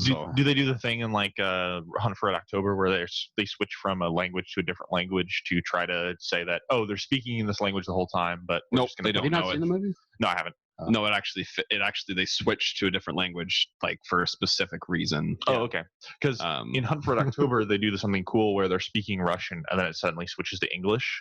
Do they do the thing in like Hunt for Red October where they switch from a language to a different language to try to say that they're speaking in this language the whole time, but Nope, they Have you don't not know seen it. the movie? No, I haven't. No, it actually they switched to a different language like for a specific reason. Oh, okay. Because in Hunt for Red October, they do something cool where they're speaking Russian and then it suddenly switches to English.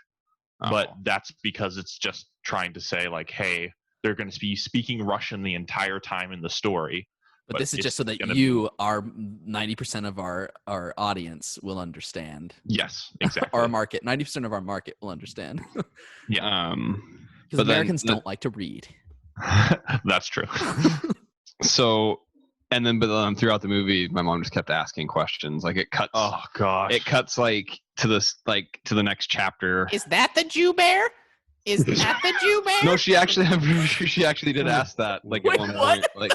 But that's because it's just trying to say like, hey, they're going to be speaking Russian the entire time in the story. But this is just so that you, our 90% of our audience, will understand. Yes, exactly. Our market, 90% of our market will understand. Yeah. Because Americans don't like to read. That's true. So, but then throughout the movie, my mom just kept asking questions. Like it cuts. Oh gosh. It cuts like to the next chapter. Is that the Jew bear? Is that the Jew bear? No, she actually did ask that. Like Wait, at one what? point. Like,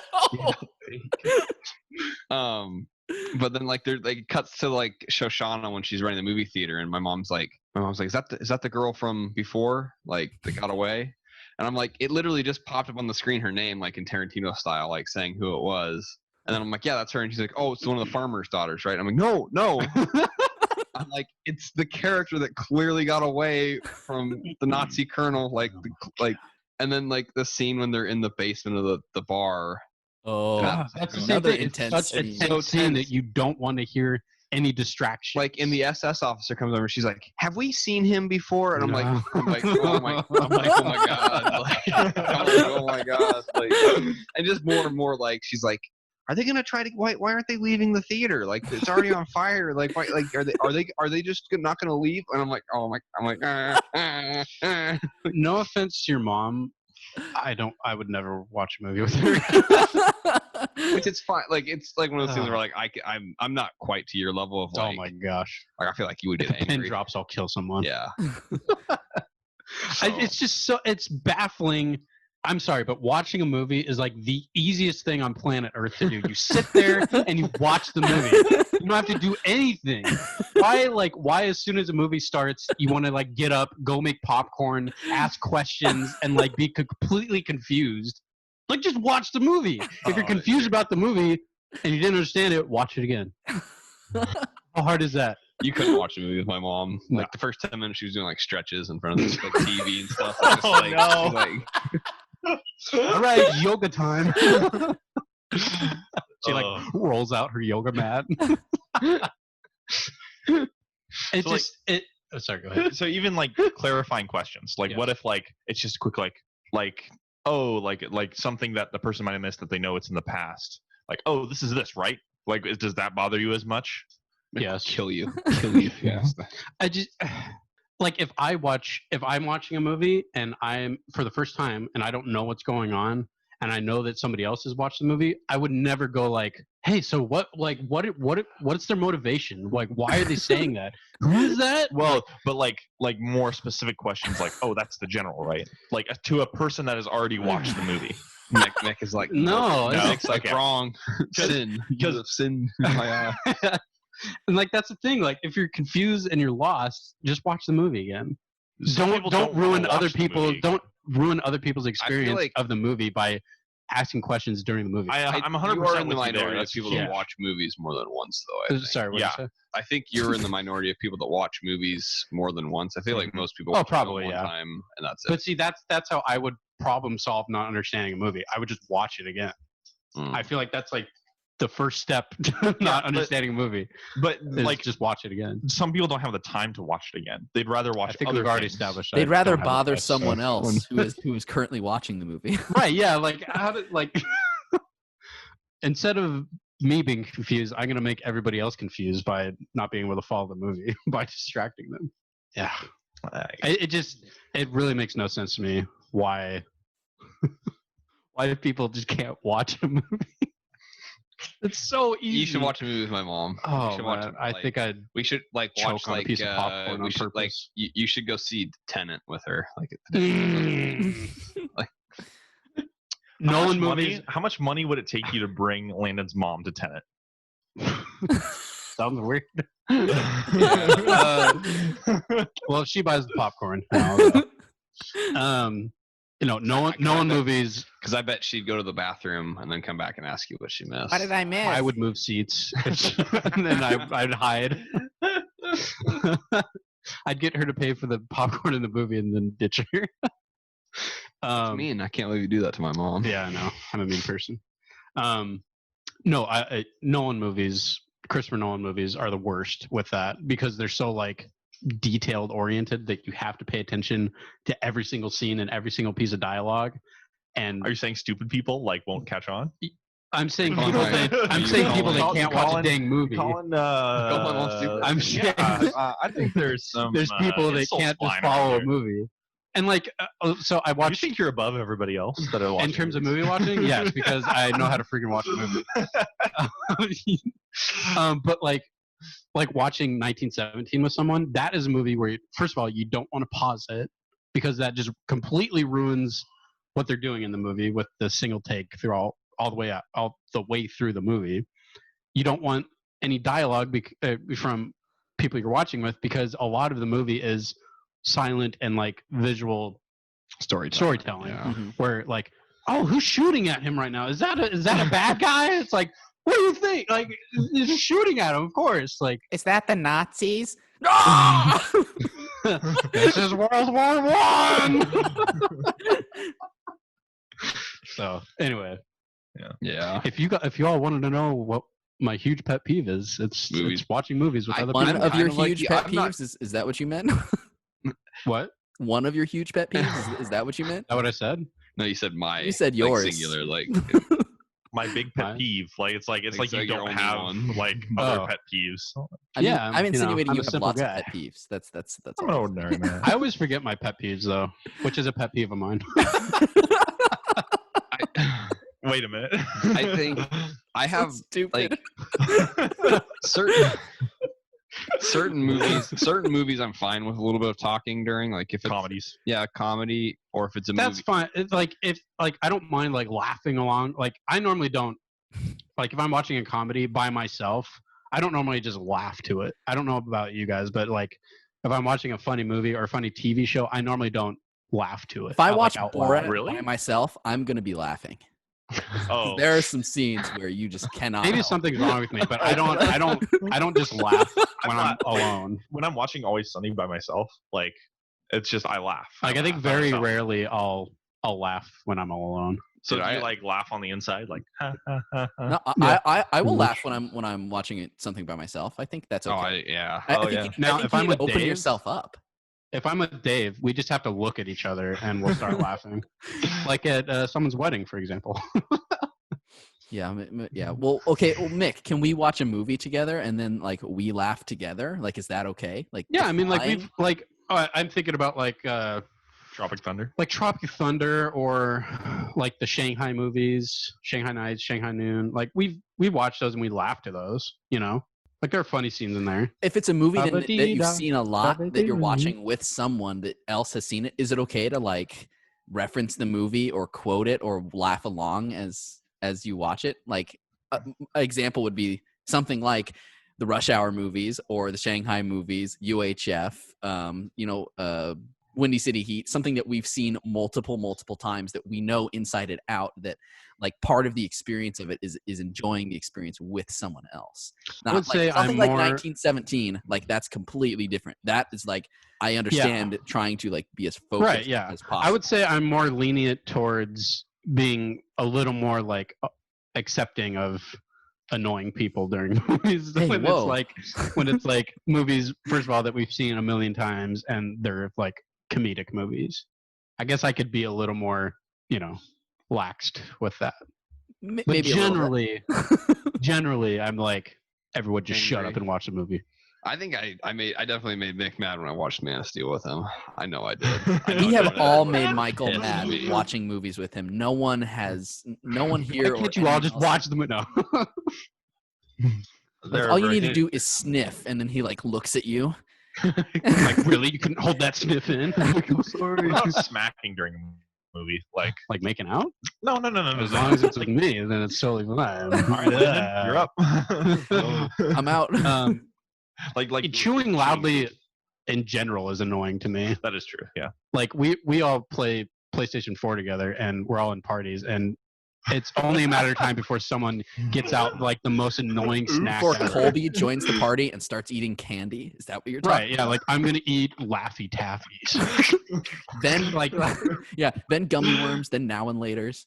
but then like it cuts to like Shoshana when she's running the movie theater, and my mom's like, is that the girl from before? Like that got away? And I'm like, it literally just popped up on the screen, her name, like in Tarantino style, like saying who it was. And then I'm like, yeah, that's her. And she's like, oh, it's one of the farmer's daughters, right? I'm like, no. I'm like, it's the character that clearly got away from the Nazi colonel, and then like the scene when they're in the basement of the bar. Oh, that's the same another thing. intense It's such a scene. tense scene that you don't want to hear any distraction. Like, and the SS officer comes over, she's like, "Have we seen him before?" And I'm like, No. oh my god, like, oh my god, like, and just more and more, like, she's like, "Are they gonna try to? Why aren't they leaving the theater? Like, it's already on fire. Like, why? Like, are they just not gonna leave?" And I'm like, No offense to your mom, I would never watch a movie with her. Which it's fine. Like, it's like one of those things where like I'm not quite to your level of like. Oh my gosh! Like, I feel like you would If get the pin angry. drops, I'll kill someone. Yeah. It's just it's baffling. I'm sorry, but watching a movie is like the easiest thing on planet Earth to do. You sit there and you watch the movie. You don't have to do anything. Why as soon as a movie starts, you want to like get up, go make popcorn, ask questions, and like be completely confused? Like, just watch the movie. If you're confused about the movie and you didn't understand it, watch it again. How hard is that? You couldn't watch a movie with my mom. No. Like the first 10 minutes, she was doing like stretches in front of the like, TV and stuff. Like, just, Oh, like, no. like, All right, yoga time. She like rolls out her yoga mat. It's So, just it. Oh, sorry, go ahead. So even like clarifying questions, like Yeah. what if like it's just a quick like something that the person might have missed that they know it's in the past. Like, oh, this is this, right? Like, does that bother you as much? Yes. kill you. Yes. I just like if I'm watching a movie and I'm for the first time and I don't know what's going on and I know that somebody else has watched the movie, I would never go like, "Hey, so what's their motivation? Like, why are they saying that? Who is that?" Well, but like more specific questions, like, oh, that's the general, right? Like to a person that has already watched the movie. Nick is like, No, Nick's like, okay. wrong. Sin. Because of sin in my eye. And like that's the thing. Like if you're confused and you're lost, just watch the movie again. Don't wanna ruin watch other the people. movie. Don't ruin other people's experience like- of the movie by asking questions during the movie. I'm 100% You are in the with you there. minority of That's people huge. that watch movies more than once, though. I think. Sorry, what did you say? I think you're in the minority of people that watch movies more than once. I feel like most people watch probably, it one yeah. time, and that's it. But see, that's how I would problem solve not understanding a movie. I would just watch it again. Mm. I feel like that's like the first step to not understanding a movie. But Is like, just watch it again. some people don't have the time to watch it again. They'd rather watch I think other we've already things. established. They'd I rather don't have bother the best someone stuff. else who is currently watching the movie. Right? Yeah. Like how did like instead of me being confused, I'm gonna make everybody else confused by not being able to follow the movie by distracting them. Yeah. It really makes no sense to me why people just can't watch a movie. It's so easy. You should watch a movie with my mom. Oh, you should watch man, it, I like- think I'd We should like choke watch on a like piece of popcorn we on should like purpose. you should go see Tenet with her. Like Like How Nolan much money- movies. How much money would it take you to bring Landon's mom to Tenet? Sounds weird. Yeah. Well, if she buys the popcorn, I'll go. Nolan movies. Because I bet she'd go to the bathroom and then come back and ask you what she missed. What did I miss? I would move seats, and then I'd hide. I'd get her to pay for the popcorn in the movie, and then ditch her. That's mean. I can't believe you do that to my mom. Yeah, I know. I'm a mean person. No, Nolan movies, Christopher Nolan movies are the worst with that because they're so like detailed oriented that you have to pay attention to every single scene and every single piece of dialoge. And Are you saying stupid people like won't catch on? I'm saying Colin, people are that you I'm saying people that Colin- can't watch a Colin- dang movie. Colin, my mom stupid. I'm yeah, saying- I think there's some. There's people that insults can't just flying around follow a here. movie. And like, so I You watched think you're above everybody else that are watching in terms of movies? movie watching, yes, because I know how to freaking watch a movie. But like watching 1917 with someone, that is a movie where, first of all, you don't want to pause it because that just completely ruins what they're doing in the movie with the single take through all the way through the movie. You don't want any dialogue from people you're watching with because a lot of the movie is silent and like visual storytelling. Yeah. Mhm. Where like, oh, who's shooting at him right now? Is that a bad guy? It's like, what do you think? Like, they're just shooting at him, of course. Like, Is that the Nazis? this is World War One. So anyway, Yeah. if you all wanted to know what my huge pet peeve is, it's Movies. watching movies with other One people. of your kind of like huge you. pet I'm not- peeves? Is that what you meant? What? One of your huge pet peeves? Is that what you meant? Is that what I said? No, you said my. You said like, yours. singular. Like My big pet Mine? peeve, like it's like It's you like your don't only have one. like other Oh. pet peeves. I mean, Yeah, I'm you know, insinuating I'm you a have simple lots guy. of pet peeves. That's I'm an all. ordinary man. I always forget my pet peeves though, which is a pet peeve of mine. Wait a minute. I think I have stupid. like certain movies I'm fine with a little bit of talking during, like if it's Comedies. a comedy or if it's a That's movie. fine. It's like if like I don't mind like laughing along. Like I normally don't. Like if I'm watching a comedy by myself, I don't normally just laugh to it. I don't know about you guys, but like if I'm watching a funny movie or a funny TV show, I normally don't laugh to it. If I like, watch out Borat loud. Really? by myself, I'm gonna be laughing. Oh, There are some scenes where you just cannot. Maybe help. something's wrong with me, but I don't just laugh when I'm not- alone. when I'm watching Always Sunny by myself, like it's just I laugh. Like I think laugh by very myself. rarely I'll laugh when I'm all alone. So Dude, do you I- like laugh on the inside, like? Ha, ha, ha, ha. No, Yeah. I will Pretty laugh much. when I'm watching it something by myself. I think that's okay. Yeah. I Oh, think yeah. you- I Now, think if you I'm need to with open Dave- yourself up. If I'm with Dave, we just have to look at each other and we'll start laughing. Like at someone's wedding, for example. Yeah, yeah. Well, okay. Well, Mick, can we watch a movie together and then like we laugh together? Like, is that okay? Like, Yeah, I mean, like define- we've like I'm thinking about like Tropic Thunder. Tropic Thunder or like the Shanghai movies, Shanghai Nights, Shanghai Noon. Like we watched those and we laughed to those. You know, like there are funny scenes in there. if it's a movie that Ba-ba-dee-da, you've seen a lot that you're ba-ba-dee-doo. watching with someone that else has seen it, is it okay to like reference the movie or quote it or laugh along as you watch it? Like, an example would be something like, the Rush Hour movies or the Shanghai movies, UHF, Windy City Heat, something that we've seen multiple times that we know inside and out, that like part of the experience of it is enjoying the experience with someone else. I would say something I'm like more 1917, like that's completely different. That is like, I understand trying to like be as focused as possible. I would say I'm more lenient towards being a little more like accepting of annoying people during movies. Hey, when it's like movies, first of all, that we've seen a million times and they're like comedic movies. I guess I could be a little more, laxed with that. But maybe generally, I'm like, everyone just shut up and watch the movie. I think I definitely made Mick mad when I watched Man of Steel with him. I know I did. We have all made Michael mad watching movies with him. No one here. Why can't you all just watch them? No. All you need to do is sniff, and then he like looks at you. Like, really? You couldn't hold that sniff in? I'm sorry. What about smacking during a movie? Like making out? No. As long as it's like me, then it's totally fine. All right, then, you're up. I'm out. Like chewing loudly in general is annoying to me. That is true. Yeah. Like we all play PlayStation 4 together, and we're all in parties, and it's only a matter of time before someone gets out like the most annoying snack. Before Colby joins the party and starts eating candy. Is that what you're talking about? Right, yeah, like I'm gonna eat Laffy Taffies. Then gummy worms, then now and laters.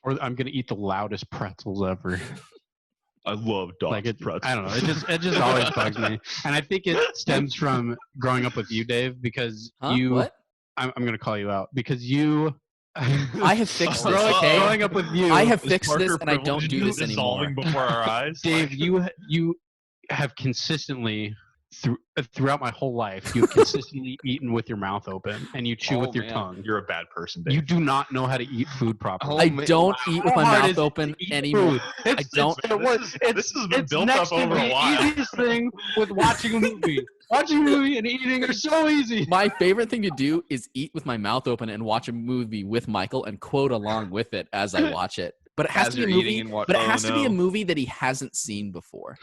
Or I'm gonna eat the loudest pretzels ever. I love dog pretzels. I don't know. It just always bugs me. And I think it stems from growing up with you, Dave, because What? I'm gonna call you out because you I have fixed this. Okay? Growing up with you, I have fixed this, and I don't do this anymore. Dissolving before our eyes. Dave, you have consistently throughout my whole life, you've consistently eaten with your mouth open, and you chew with your tongue. You're a bad person, Dave. You do not know how to eat food properly. I don't eat with my mouth open anymore. I don't. This has been built up over a while. The easiest thing with watching a movie. Watching a movie and eating are so easy. My favorite thing to do is eat with my mouth open and watch a movie with Michael and quote along with it as I watch it. But it has to be a movie. But it has to be a movie that he hasn't seen before.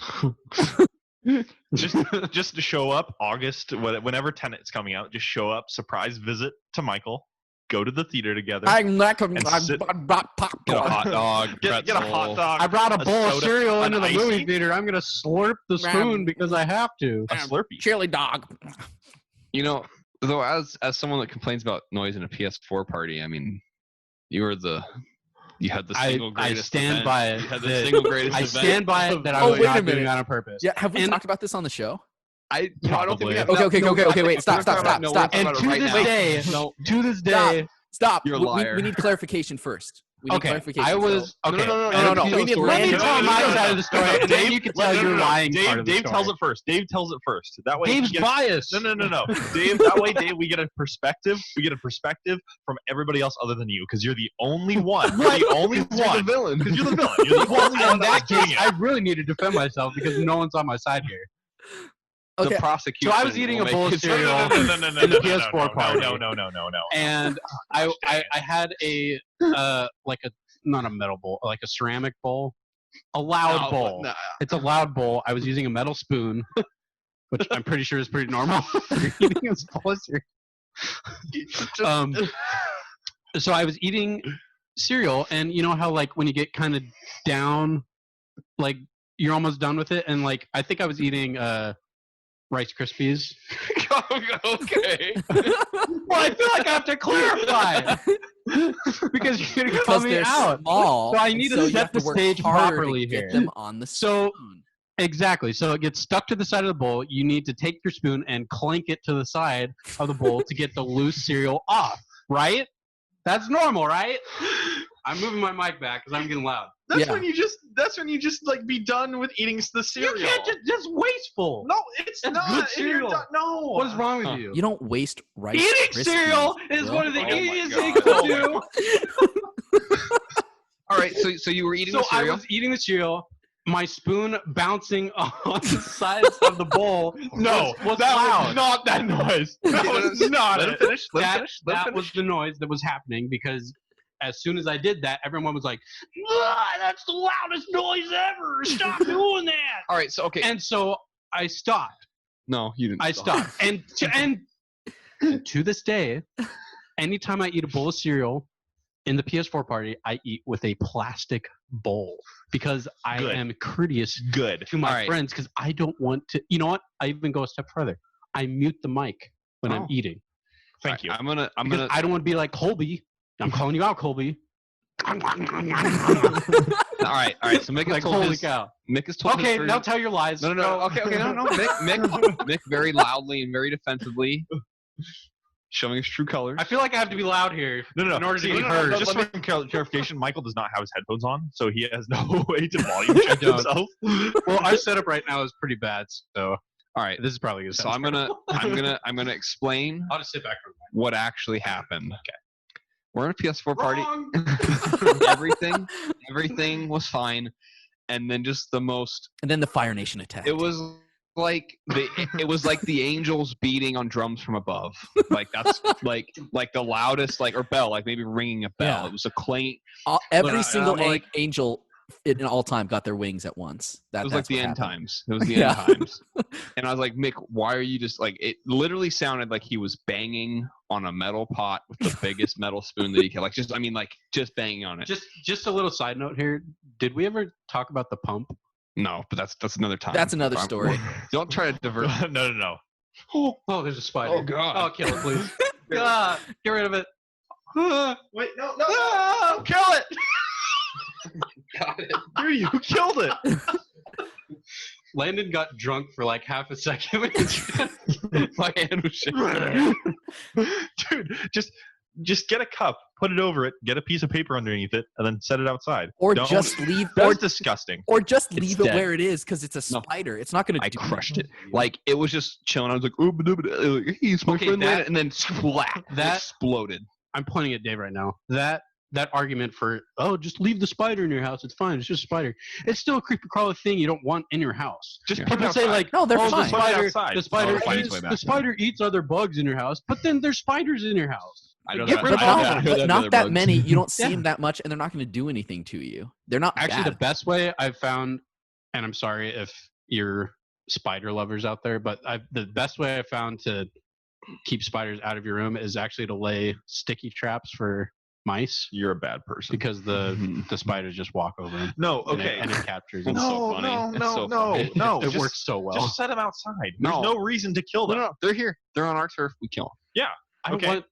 just to show up August, whenever Tenet's coming out, just show up, surprise visit to Michael. Go to the theater together. I brought get a hot dog. Get a hot dog. I brought a bowl of cereal into the movie theater. I'm gonna slurp the spoon because I have to. A Slurpee. Chili dog. Though as someone that complains about noise in a PS4 party, I mean, you had the single greatest. I stand event. by it. You had the single greatest. I stand by it that I was not doing it on purpose. Yeah, have we talked about this on the show? I don't think we have. Okay. Wait, stop. And to this day, stop. You're a liar. We need clarification first. No. We need Let me tell my side of the story, and then you can tell your lying part of the story. Dave tells it first. That way, Dave's biased. No. Dave. That way, Dave, we get a perspective. From everybody else other than you, because you're the only one. You're the only one. You're the villain. Because you're the villain. You're the only one that's doing it. I really need to defend myself because no one's on my side here. Okay. The prosecution. So I was eating a bowl of cereal in the PS4 party. No. And I had a not a metal bowl, like a ceramic bowl, a loud bowl. No. It's a loud bowl. I was using a metal spoon, which I'm pretty sure is pretty normal. You're eating a bowl of cereal. So I was eating cereal, and you know how like when you get kind of down, like you're almost done with it, and like I think I was eating Rice Krispies. Okay. Well, I feel like I have to clarify because you're gonna call me out. Small, so I need to set the stage properly here. Get them on the spoon. Exactly. So it gets stuck to the side of the bowl. You need to take your spoon and clank it to the side of the bowl to get the loose cereal off. Right? That's normal, right? I'm moving my mic back because I'm getting loud. That's when you just like be done with eating the cereal. You can't just wasteful. No, it's not good cereal. No. What is wrong with you? You don't waste Rice Eating Krispies, cereal is bro. one of the easiest God. things to do. All right, so you were eating the cereal. I was eating the cereal. My spoon bouncing on the sides of the bowl. Was that loud. was not that noise. That was not. Let him finish. That was the noise that was happening because as soon as I did that, everyone was like, "That's the loudest noise ever! Stop doing that!" all right. So okay. And so I stopped. No, you didn't. I stopped. And to this day, anytime I eat a bowl of cereal in the PS4 party, I eat with a plastic bowl because I Good. am courteous Good. to my All right. friends because I don't want to. You know what? I even go a step further. I mute the mic when I'm Oh. eating. Thank you. I'm Because gonna. I don't want to be like Colby. I'm calling you out, Colby. All right. So Mick has Like, told holy his. cow. Mick has told. Okay, his now tell your lies. No. Okay. No. Mick very loudly and very defensively, showing his true colors. I feel like I have to be loud here. No. In order to See, be heard. Just for clarification, Michael does not have his headphones on, so he has no way to volume check don't. himself. Well, our setup right now is pretty bad, so All right. this is probably gonna So sound I'm gonna explain I'll just sit back for a minute. what actually happened. Okay. We're in a PS4 party. Wrong. everything was fine, and then just the most. And then the Fire Nation attacked. It was like the angels beating on drums from above. Like that's like the loudest or bell, like maybe ringing a bell. Yeah. It was a clang. Every But single I'm like- angel in all time got their wings at once. It was like the end times. It was the Yeah. end times. And I was like, Mick, why are you just it literally sounded like he was banging on a metal pot with the biggest metal spoon that he could. Just banging on it. Just a little side note here. Did we ever talk about the pump? No, but that's another time. That's another story. Don't try to divert. No. Oh, there's a spider. Oh, God. Oh, kill it, please. Get rid of it. Wait, no! Kill it! Got it. Dude, you killed it. Landon got drunk for like half a second. My hand was shaking. Dude, just get a cup, put it over it, get a piece of paper underneath it, and then set it outside. Or Don't- just leave. That's disgusting. Or just It's leave it dead. where it is because it's a No. spider. It's not going to. I crushed it. Like it was just chilling. I was like, "Oh, he's my Okay, friend," that- and then splat. that- exploded. I'm pointing at Dave right now. That argument for just leave the spider in your house. It's fine. It's just a spider. It's still a creepy crawly thing you don't want in your house. Just Yeah. put it People say outside. like, No, they're oh, fine. the spider, outside. the spider, Oh, it'll find its way eats, back. the spider eats other bugs in your house. But then there's spiders in your house. I know Yeah, that. but I know that. I heard but that not other that bugs. many. You don't see Yeah. them that much, and they're not going to do anything to you. They're not Actually, bad. the best way I've found, and I'm sorry if you're spider lovers out there, but the best way I found to keep spiders out of your room is actually to lay sticky traps for mice You're a bad person. because the spiders just walk over them. No, and okay. it captures them. It's so funny. It's so funny. It Just- works so well. Just set them outside. No. There's no reason to kill No, them. no, they're here. They're on our turf. We kill them.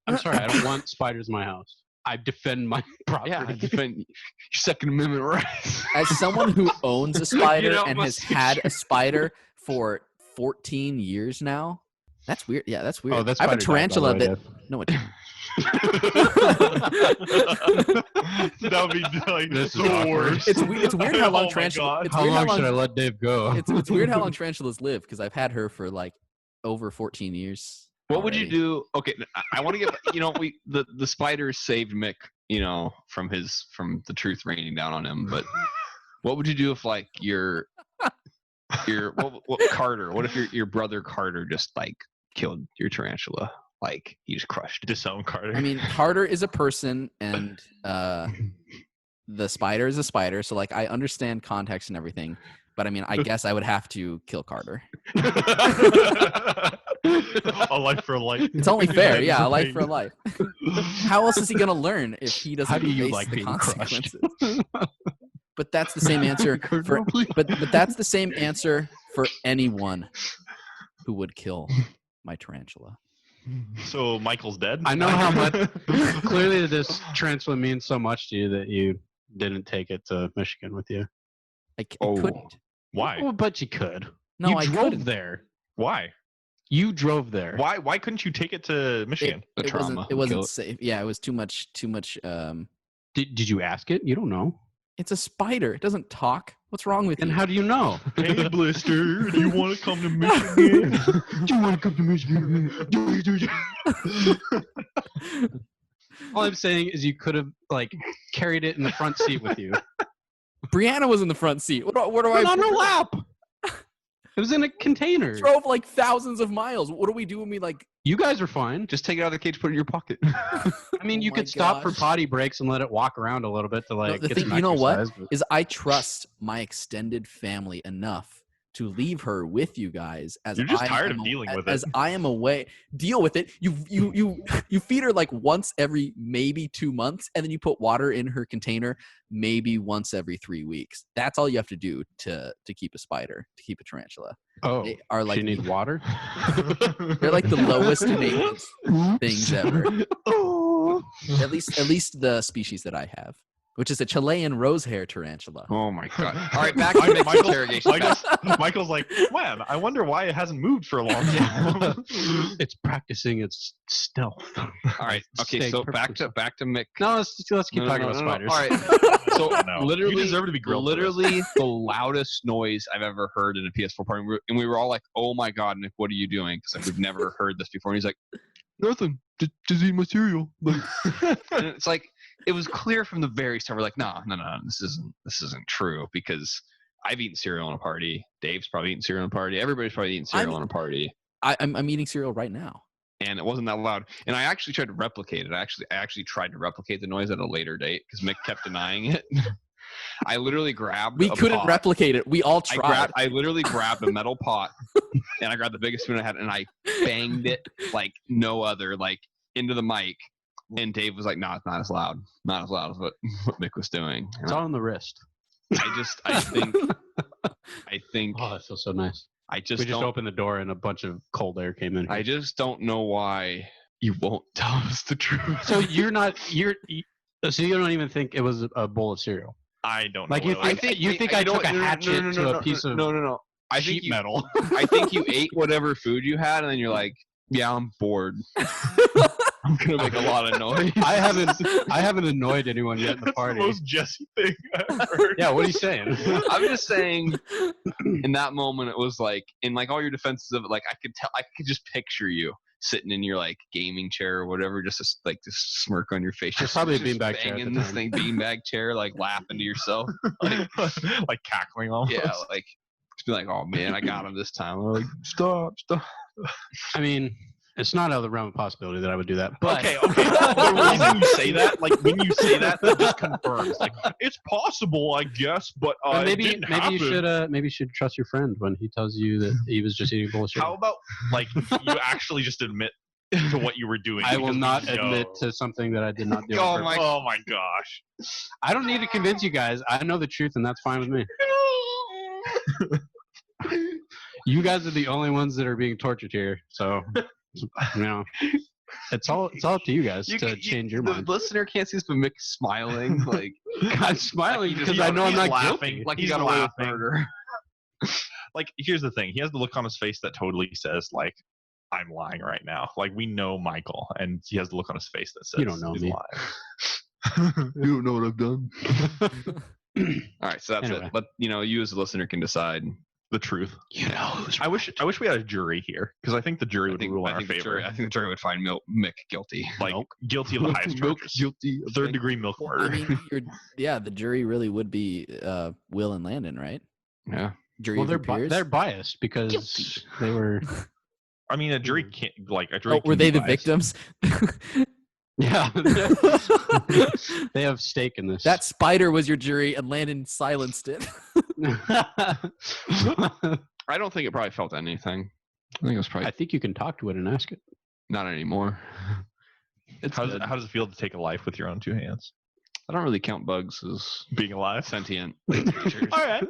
I'm sorry, I don't want spiders in my house. I defend my property. Yeah, I defend your Second Amendment rights. As someone who owns a spider know, and has must- had a spider for 14 years now, that's weird. Yeah, that's weird. Oh, that I have a spider died, by the tarantula way, that. Dave. No, it That would be like This is the awkward. worst. It's weird how long Oh my tarantula. God. It's How weird long how should I long. let Dave go? It's weird how long tarantulas live because I've had her for like over 14 years. What would you already. do? Okay, I want to get. The spiders saved Mick. From the truth raining down on him. But what would you do if your what Carter? What if your brother Carter just killed your tarantula? Like he just crushed it. Disown Carter. I mean, Carter is a person, and the spider is a spider. So like, I understand context and everything. But I mean, I guess I would have to kill Carter. A life for a life. It's only fair, Life yeah, is a life pain. for a life. How else is he gonna learn if he doesn't How do you face like the being crushed? consequences? But that's the same answer for. But that's the same answer for anyone who would kill my tarantula. So Michael's dead. I know how much. Clearly, this tarantula means so much to you that you didn't take it to Michigan with you. I Oh. couldn't. Why? Well, but you could. No, you I drove couldn't. there. Why? You drove there. Why couldn't you take it to Michigan? The It trauma wasn't. It would kill wasn't safe. Yeah, it was too much. Too much. Did you ask it? You don't know. It's a spider. It doesn't talk. What's wrong with And you? how do you know? Hey, Blister, do you want to come to Michigan? Do you want to come to Michigan? All I'm saying is you could have carried it in the front seat with you. Brianna was in the front seat. What do Put it I on her lap. It was in a container. drove like thousands of miles? What do we do when we like? You guys are fine. Just take it out of the cage, put it in your pocket. I mean, Oh you my could stop for gosh. potty breaks and let it walk around a little bit to the get thing, some you know what? exercise, but- Is I trust my extended family enough to leave her with you guys as You're just I tired am of dealing with as it. I am away. Deal with it. You feed her like once every maybe 2 months, and then you put water in her container maybe once every 3 weeks. That's all you have to do to keep a spider, to keep a tarantula. Oh, They are like she needs water. they're like the lowest maintenance things ever. At least the species that I have, which is a Chilean rosehair tarantula. Oh my god! All right, back to Mick's interrogation. Michael's like, man, I wonder why it hasn't moved for a long time. It's practicing its stealth. All right, okay, Stay so perfectly back to Mick. No, let's keep talking about spiders. All right, so No, literally, you deserve to be grilled for this. literally the loudest noise I've ever heard in a PS4 party, and we were all like, "Oh my god, Nick, what are you doing?" Because we've never heard this before. And he's like, "Nothing, just eat my cereal." And it's like it was clear from the very start. We're like, no, this isn't true because I've eaten cereal on a party. Dave's probably eaten cereal on a party. Everybody's probably eaten cereal on a party. I'm eating cereal right now. And it wasn't that loud. And I actually tried to replicate it. I actually tried to replicate the noise at a later date because Mick kept denying it. I literally grabbed. We a couldn't pot. replicate it. We all tried. I literally grabbed a metal pot and I grabbed the biggest spoon I had and I banged it like no other, like into the mic. And Dave was like, "No, it's not as loud. Not as loud as what Mick was doing." And It's all on the wrist. I think. Oh, that feels so nice. I just We just don't. opened the door and a bunch of cold air came in. I just don't know why you won't tell us the truth. So so you don't even think it was a bowl of cereal? I don't know. Like you what it think was. I took a hatchet to a piece of no. I think sheet you, metal. I think you ate whatever food you had, and then you're like, "Yeah, I'm bored. I'm gonna make a lot of noise." I haven't annoyed anyone yet in the That's party. the most Jesse thing I've ever heard. Yeah, what are you saying? I'm just saying, in that moment, it was like, in like all your defenses of it, like I could just picture you sitting in your like gaming chair or whatever, just this smirk on your face. There's probably a beanbag chair at banging the this time. thing, beanbag chair, like laughing to yourself. Like, Like cackling almost. yeah, like just be like, "Oh man, I got him this time." I'm like, stop. I mean, it's not out of the realm of possibility that I would do that. But Okay. The reason you say that, like when you say that, that just confirms. Like it's possible, I guess, but But maybe it didn't you happen. should trust your friend when he tells you that he was just eating bullshit. How about like you actually just admit to what you were doing? I will because we not know. admit to something that I did not do. Oh on purpose. my- Oh my gosh. I don't need to convince you guys. I know the truth, and that's fine with me. You guys are the only ones that are being tortured here, so you know, it's all up to you guys to change your the mind. listener can't see this, but Mick's smiling, like I'm smiling because He's I know I'm not laughing. guilty. like he He's got away with laughing. murder. Like here's the thing. He has the look on his face that totally says like I'm lying right now. Like we know Michael, and he has the look on his face that says You don't know he's me. lying. You don't know what I've done. All right, so that's Anyway. it. But you as a listener can decide. The truth. You know who's I wish we had a jury here because I think the jury would rule in our the favor. jury, I think the jury would find Mick guilty. Like guilty of the highest charges. Guilty. Third degree milk murder. I mean, the jury really would be Will and Landon, right? Yeah. Jury Well, of your peers. they're biased because Guilty. they were. I mean, a jury can't a jury. were can they be the biased. victims? Yeah, they have stake in this. That spider was your jury, and Landon silenced it. I don't think it probably felt anything. I think it was probably I think you can talk to it and ask it. not anymore. It's How dead. does it feel to take a life with your own two hands? I don't really count bugs as Being alive. sentient creatures. All right.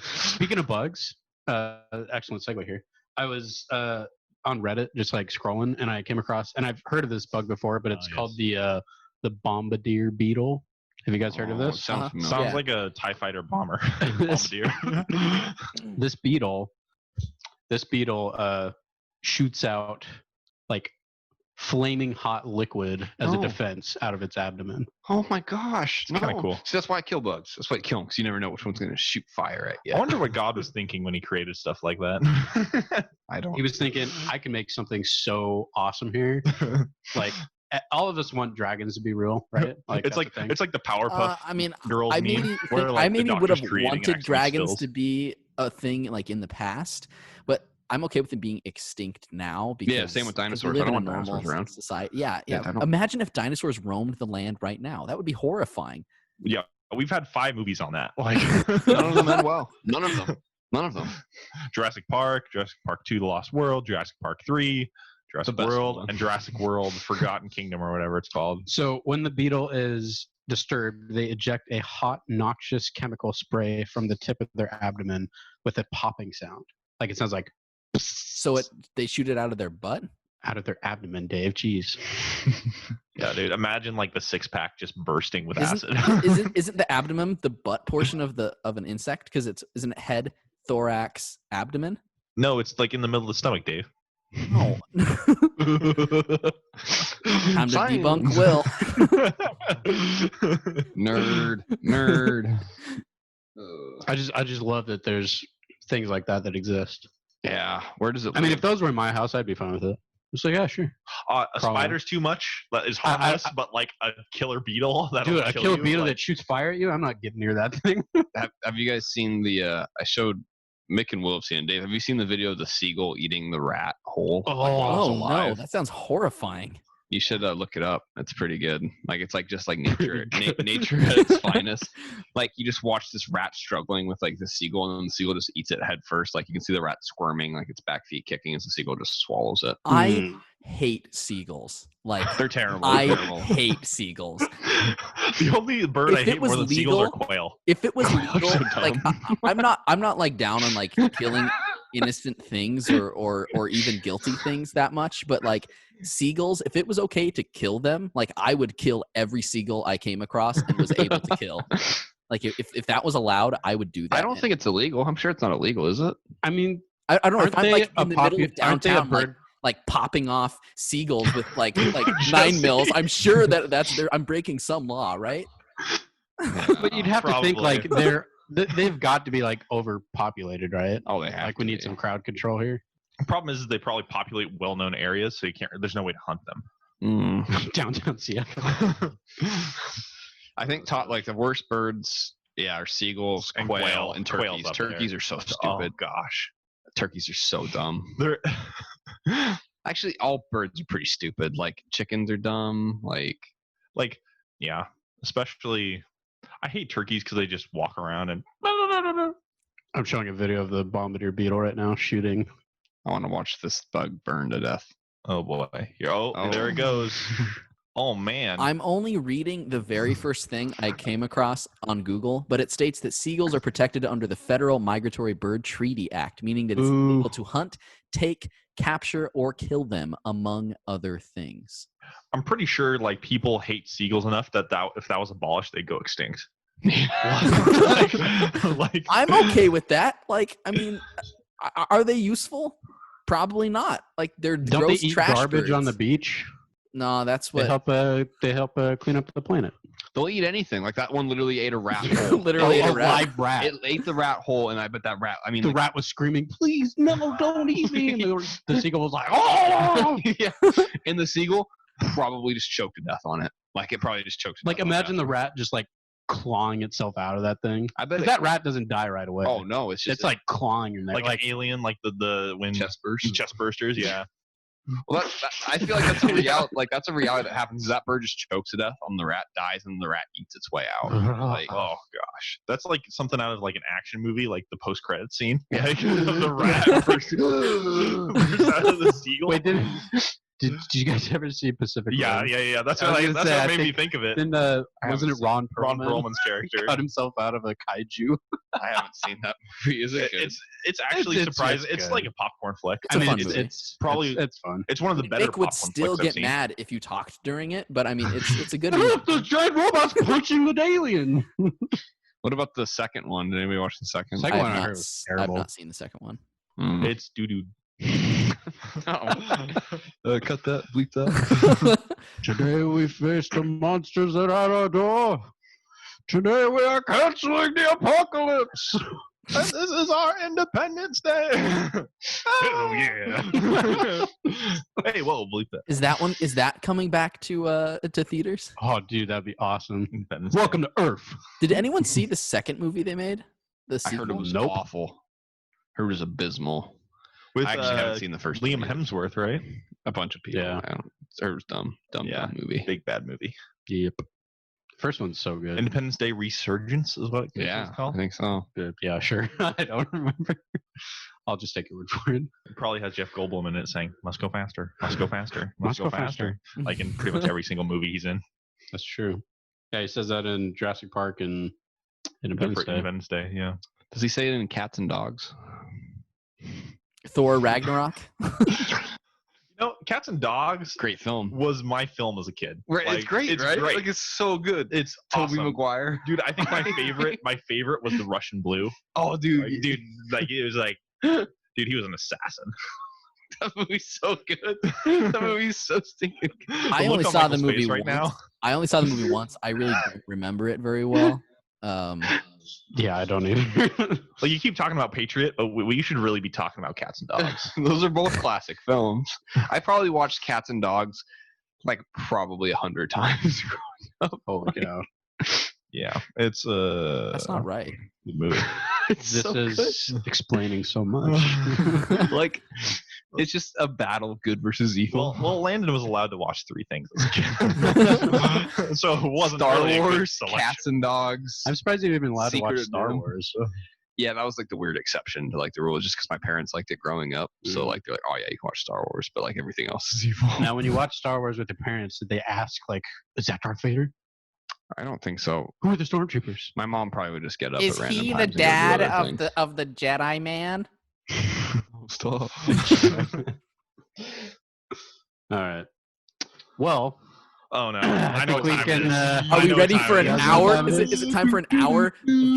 Speaking of bugs, excellent segue here. I was on Reddit just like scrolling, and I came across, and I've heard of this bug before, but it's called the bombardier beetle. Have you guys heard of this? Sounds familiar. Sounds Yeah. like a TIE fighter bomber. This- Bombardier. This beetle shoots out like flaming hot liquid as a Oh. defense out of its abdomen. Oh my gosh. No. kinda cool. See, that's why I kill bugs. That's why I kill them, because you never know which one's going to shoot fire at you. I wonder what God was thinking when he created stuff like that. I don't. He was thinking, I can make something so awesome here. Like all of us want dragons to be real, right? Like it's like that's the thing. it's like the Powerpuff I mean, Girls I meme, maybe where, think, like, I the maybe would doctor's have creating wanted actually dragons spills. to be a thing like in the past, but I'm okay with them being extinct now because Yeah, same with because we dinosaurs. I live don't in a want dinosaurs normal around. society. Yeah. Yeah, I don't- Imagine if dinosaurs roamed the land right now. That would be horrifying. Yeah, we've had 5 movies on that. Like None of them end well. None of them. Jurassic Park, Jurassic Park 2: The Lost World, Jurassic Park 3, Jurassic best World, one. and Jurassic World: Forgotten Kingdom, or whatever it's called. So when the beetle is disturbed, they eject a hot, noxious chemical spray from the tip of their abdomen with a popping sound. Like it sounds like So they shoot it out of their butt? out of their abdomen, Dave. Jeez. Yeah, dude. Imagine like the 6-pack just bursting with Isn't, acid. isn't the abdomen the butt portion of an insect? Because isn't it head, thorax, abdomen? No, it's like in the middle of the stomach, Dave. No. Time to debunk Will. Nerd. I just love that there's things like that exist. Yeah. Where does it? I mean, live? if those were in my house, I'd be fine with it. It's like, yeah, sure. A Crawling. spider's too much. That is harmless, but like a killer beetle, that'll Dude, a kill killer you, beetle like- that shoots fire at you, I'm not getting near that thing. have you guys seen the? I showed Mick and Will have seen it. Dave, have you seen the video of the seagull eating the rat whole? Like, while it's Oh, no. alive? That sounds horrifying. You should look it up. It's pretty good. Like it's like just like nature, nature at its finest. Like you just watch this rat struggling with like the seagull, and then the seagull just eats it head first. Like you can see the rat squirming, like its back feet kicking, as the seagull just swallows it. I hate seagulls. Like, They're terrible. I terrible. hate seagulls. The only bird If I it hate more was than seagulls are legal- quail. If it was So legal, like dumb. I'm not like down on like killing innocent things or even guilty things that much, but like seagulls, if it was okay to kill them, like I would kill every seagull I came across and was able to kill. Like if that was allowed, I would do that. I don't think it's illegal. I'm sure it's not illegal, is it? I mean, I don't know aren't if I'm they like a in the middle of aren't they a downtown, bird? like popping off seagulls with like Jesse. 9 mils. I'm sure that's I'm breaking some law, right? But you'd have to think Probably. like they've got to be like overpopulated, right? Oh, they have. Like we to need be. some crowd control here. The problem is they probably populate well-known areas, so you can't. There's no way to hunt them. Downtown Seattle. I think like the worst birds, are seagulls, And quail, quail. and Quail's turkeys. up there. Turkeys are so Oh stupid. gosh, Turkeys are so dumb. they're Actually, all birds are pretty stupid. Like chickens are dumb. Like like yeah. Especially, I hate turkeys because they just walk around and. I'm showing a video of the bombardier beetle right now shooting. I want to watch this bug burn to death. Oh boy! Oh. There it goes. Oh man! I'm only reading the very first thing I came across on Google, but it states that seagulls are protected under the Federal Migratory Bird Treaty Act, meaning that it's Ooh. illegal to hunt, take, capture, or kill them, among other things. I'm pretty sure like people hate seagulls enough that if that was abolished, they'd go extinct. like I'm okay with that. Like, I mean, are they useful? Probably not. Like, they're Don't gross they eat trash garbage on the birds. beach? No, that's They what. help clean up the planet. They'll eat anything. Like that one literally ate a rat whole. Literally ate a rat. live rat. It ate the rat whole, and I bet that rat. I mean, The like, rat was screaming, "Please, no, don't eat me!" And the seagull was like, "Oh!" yeah. And the seagull probably just choked to death on it. Like it probably just choked. To Like death on imagine the rat just like clawing itself out of that thing. I bet 'Cause that rat doesn't die right away. Oh no, it's just It's like clawing in there. like an alien, like the when chest burst. chest bursters. Yeah. Well, I feel like that's a reality. Like that's a reality that happens. Is that bird just chokes to death on the rat, dies, and the rat eats its way out. Like, Oh gosh, that's like something out of like an action movie, like the post-credit scene. Yeah. Like, the rat bursts out of the seagull. Wait, did you guys ever see Pacific yeah. Rim? That's I was what gonna that's say, what I made me think- think of it. Then I wasn't it haven't Ron Ron Perlman's character. cut himself out of a kaiju? I haven't seen that movie. Is it? Good? It's actually It's surprising. It's good. like a popcorn flick. It's a fun movie. It's Probably- it's fun. It's one of the better Nick would popcorn still flicks I've get seen. mad if you talked during it, but I mean, it's a good movie. The giant robot's punching the alien. What about the second one? Did anybody watch the second? Second I one have I heard not, was I've terrible. not seen the second one. Mm. It's doo doo. Cut that. Bleep that. Today we face the monsters that are at our door. Today we are canceling the apocalypse. And this is our Independence Day. Oh yeah. Hey, whoa, bleep that. Is that coming back to theaters? Oh, dude, that'd be awesome. Independence Day. Welcome to Earth. Did anyone see the second movie they made? The I heard it sequel? was Nope. awful. Heard it was abysmal. With I actually haven't seen the first Liam one either. Hemsworth, right? A bunch of people. Yeah. I don't, it was dumb Yeah. movie. Big bad movie. Yep. First one's so good. Independence Day Resurgence is what Yeah, it's I called. think so. Good. Yeah, sure. I don't remember. I'll just take your word for it. It probably has Jeff Goldblum in it saying, "Must go faster, must go faster, must Must go go faster." Like in pretty much every single movie he's in. That's true. Yeah, he says that in Jurassic Park and Independence Day. Independence Day, yeah. Does he say it in Cats and Dogs? Thor Ragnarok. Cats and Dogs Great film. was my film as a kid. Right, Like, it's great, right? Great. Like it's so good. It's Toby awesome. Maguire. Dude, I think my favorite was the Russian Blue. Oh, dude, Like it was like, dude, he was an assassin. that movie's so good. That movie's so stinking good. I The only look on saw the Michael's movie face right once. now. I only saw the movie once. I really don't remember it very well. Yeah, I don't either. Like you keep talking about Patriot, but we should really be talking about Cats and Dogs. Those are both classic films. I probably watched Cats and Dogs like probably 100 times. Holy cow. Yeah, it's That's not right. good movie. It's This so is explaining so much. good. Like it's just a battle of good versus evil. Well, Landon was allowed to watch 3 things as a kid, so it wasn't Star really a good Wars, selection. Cats and Dogs. I'm surprised you've been allowed to watch Secret Star Doom. Wars. Yeah, that was like the weird exception to like the rule, just because my parents liked it growing up. So like they're like, oh yeah, you can watch Star Wars, but like everything else is evil. Now, when you watch Star Wars with your parents, did they ask, like, is that Darth Vader? I don't think so. Who are the stormtroopers? My mom probably would just get up. Is at random he the times and go do dad other things. of the Jedi man? Stop. All right. Well, Oh no! I I know think we what time can. it is. Are I we know ready what time for it an is. hour? Is it time for an hour of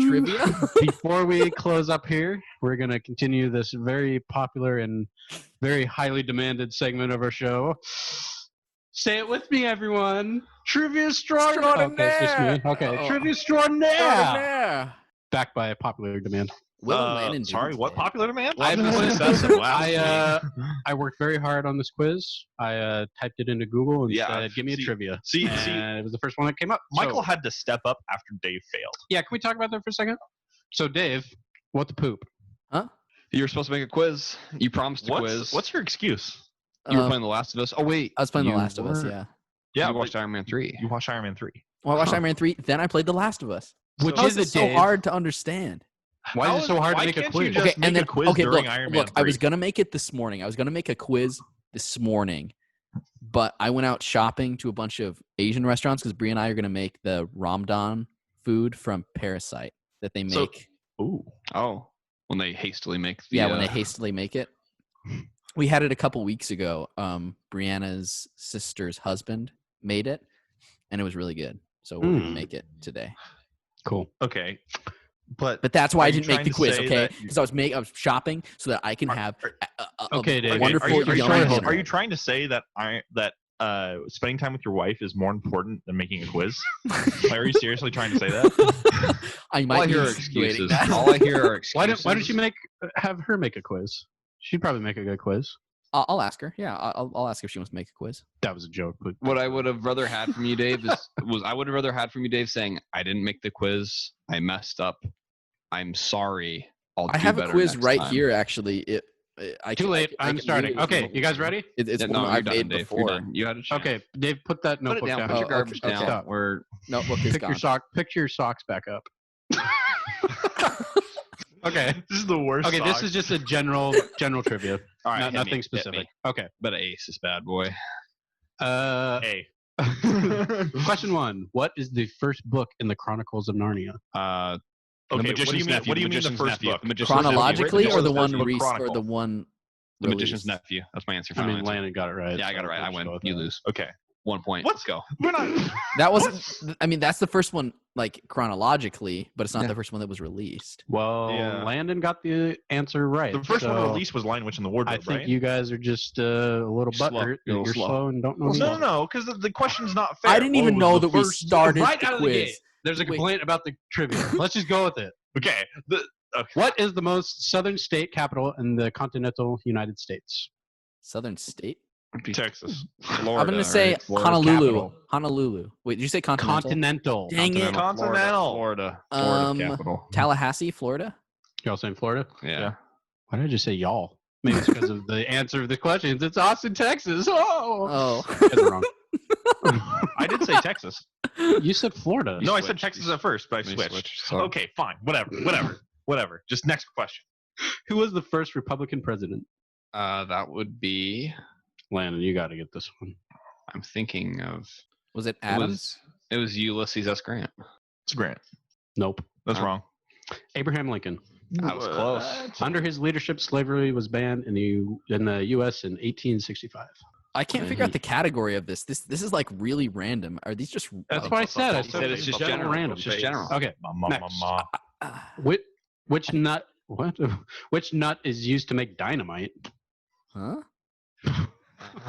trivia? Before we close up here, we're going to continue this very popular and very highly demanded segment of our show. Say it with me, everyone. Trivia extraordinaire. Okay, it's just me. Okay, Uh-oh. trivia extraordinaire. Extraordinaire. Backed by popular demand. Will and Landon do Sorry, it what today. popular demand? I Well, haven't- that's the last I worked very hard on this quiz. I typed it into Google and Yeah, said, "Give me a see- trivia." see, and it was the first one that came up. Michael So, had to step up after Dave failed. yeah, can we talk about that for a second? So, Dave, what the poop? You were supposed to make a quiz. You promised a quiz. What's your excuse? You were Um, playing The Last of Us. Oh wait, I was playing The you Last of Us, were- yeah. Yeah, you watched Iron Man 3. You watched Iron Man 3. Well, I watched Huh. Iron Man 3, then I played The Last of Us. Which How is is it so Dave? hard to understand? Why How is it so hard to why make a can't quiz? You just Okay, make and then a quiz okay, during look, Iron Man look. 3. I was gonna make it this morning. I was gonna make a quiz this morning, but I went out shopping to a bunch of Asian restaurants because Brie and I are gonna make the Ramadan food from Parasite that they So- make. Ooh. Oh, when they hastily make the. Yeah, when they hastily make it. We had it a couple weeks ago. Brianna's sister's husband made it, and it was really good. So we're gonna make it today. Cool. Okay. But But that's why Are I you didn't make trying the to quiz, say okay? that you- Because I was shopping so that I can have a Okay, Dave. wonderful are you yummy trying, dinner. are you trying to say that spending time with your wife is more important than making a quiz? Like, are you seriously trying to say that? I All might I be hear are insinuating excuses. that. All I hear are excuses. Why don't you have her make a quiz? She'd probably make a good quiz. I'll ask her. Yeah, I'll ask if she wants to make a quiz. That was a joke, but What I would have rather had from you, Dave, I would have rather had from you, Dave, saying I didn't make the quiz. I messed up. I'm sorry. I'll I do have a better quiz next right time. here. Actually, too late. I'm starting. Okay, you guys ready? It's Yeah, one no, I've you're done, made Dave. before. You're done. You had a chance. Okay, Dave, put that Put it notebook down. down. Put your Oh, garbage okay, down. Stop. We're Notebook is Pick your socks back up. Okay. This is the worst. Okay, this song. is just a general trivia. all right. hit me, Nothing hit specific. me. Okay. But ace is bad boy. Hey. Question 1. What is the first book in the Chronicles of Narnia? The Okay, Magician's Nephew. what do you The mean the Magician's first Nephew. book? The Magician's Nephew. Chronologically, or the Magician's one Nephew. or Chronicle. the one? The Magician's released? Nephew. That's my answer. I Final mean, answer. Landon got it right. Yeah, I so got it right. I we'll just win. go with You that. lose. Okay. 1 point. What? Let's go. We're not. That wasn't. I mean, that's the first one, like chronologically, but it's not Yeah. the first one that was released. Well, Yeah. Landon got the answer right. The first one so released was Lion Witch in the Wardrobe, I think right? you guys are just a little You're slow. butthurt. You're a little You're slow. slow and don't know. No, me. no, because the question's not fair. I didn't even What know was that the we first- started right the out of the quiz. gate. There's a Wait. complaint about the trivia. Let's just go with it. Okay. What is the most southern state capital in the continental United States? Southern state. Texas. Florida, I'm gonna say right? Florida Honolulu. capital. Honolulu. Wait, did you say continental? Continental. Dang it. Continental. Florida Um, capital. Tallahassee, Florida. Y'all saying Florida? Yeah. Why did I just say y'all? Maybe it's because of the answer of the questions. It's Austin, Texas. Oh. Oh. You guys are wrong. I did say Texas. You said Florida. No, I said switched. Texas at first, but I We switched. switched, so- Okay, fine. Whatever. Just next question. Who was the first Republican president? That would be. Landon, you got to get this one. I'm thinking of. Was it Adams? It was Ulysses S. Grant. It's Grant. Nope. That's wrong. Abraham Lincoln. That was close. Under his leadership, slavery was banned in the U.S. in 1865. I can't figure out the category of this. This is like really random. Are these just? That's what I said. I He said it's just general. random. It's just general. Okay. Next. Which nut? What? Which nut is used to make dynamite? Huh?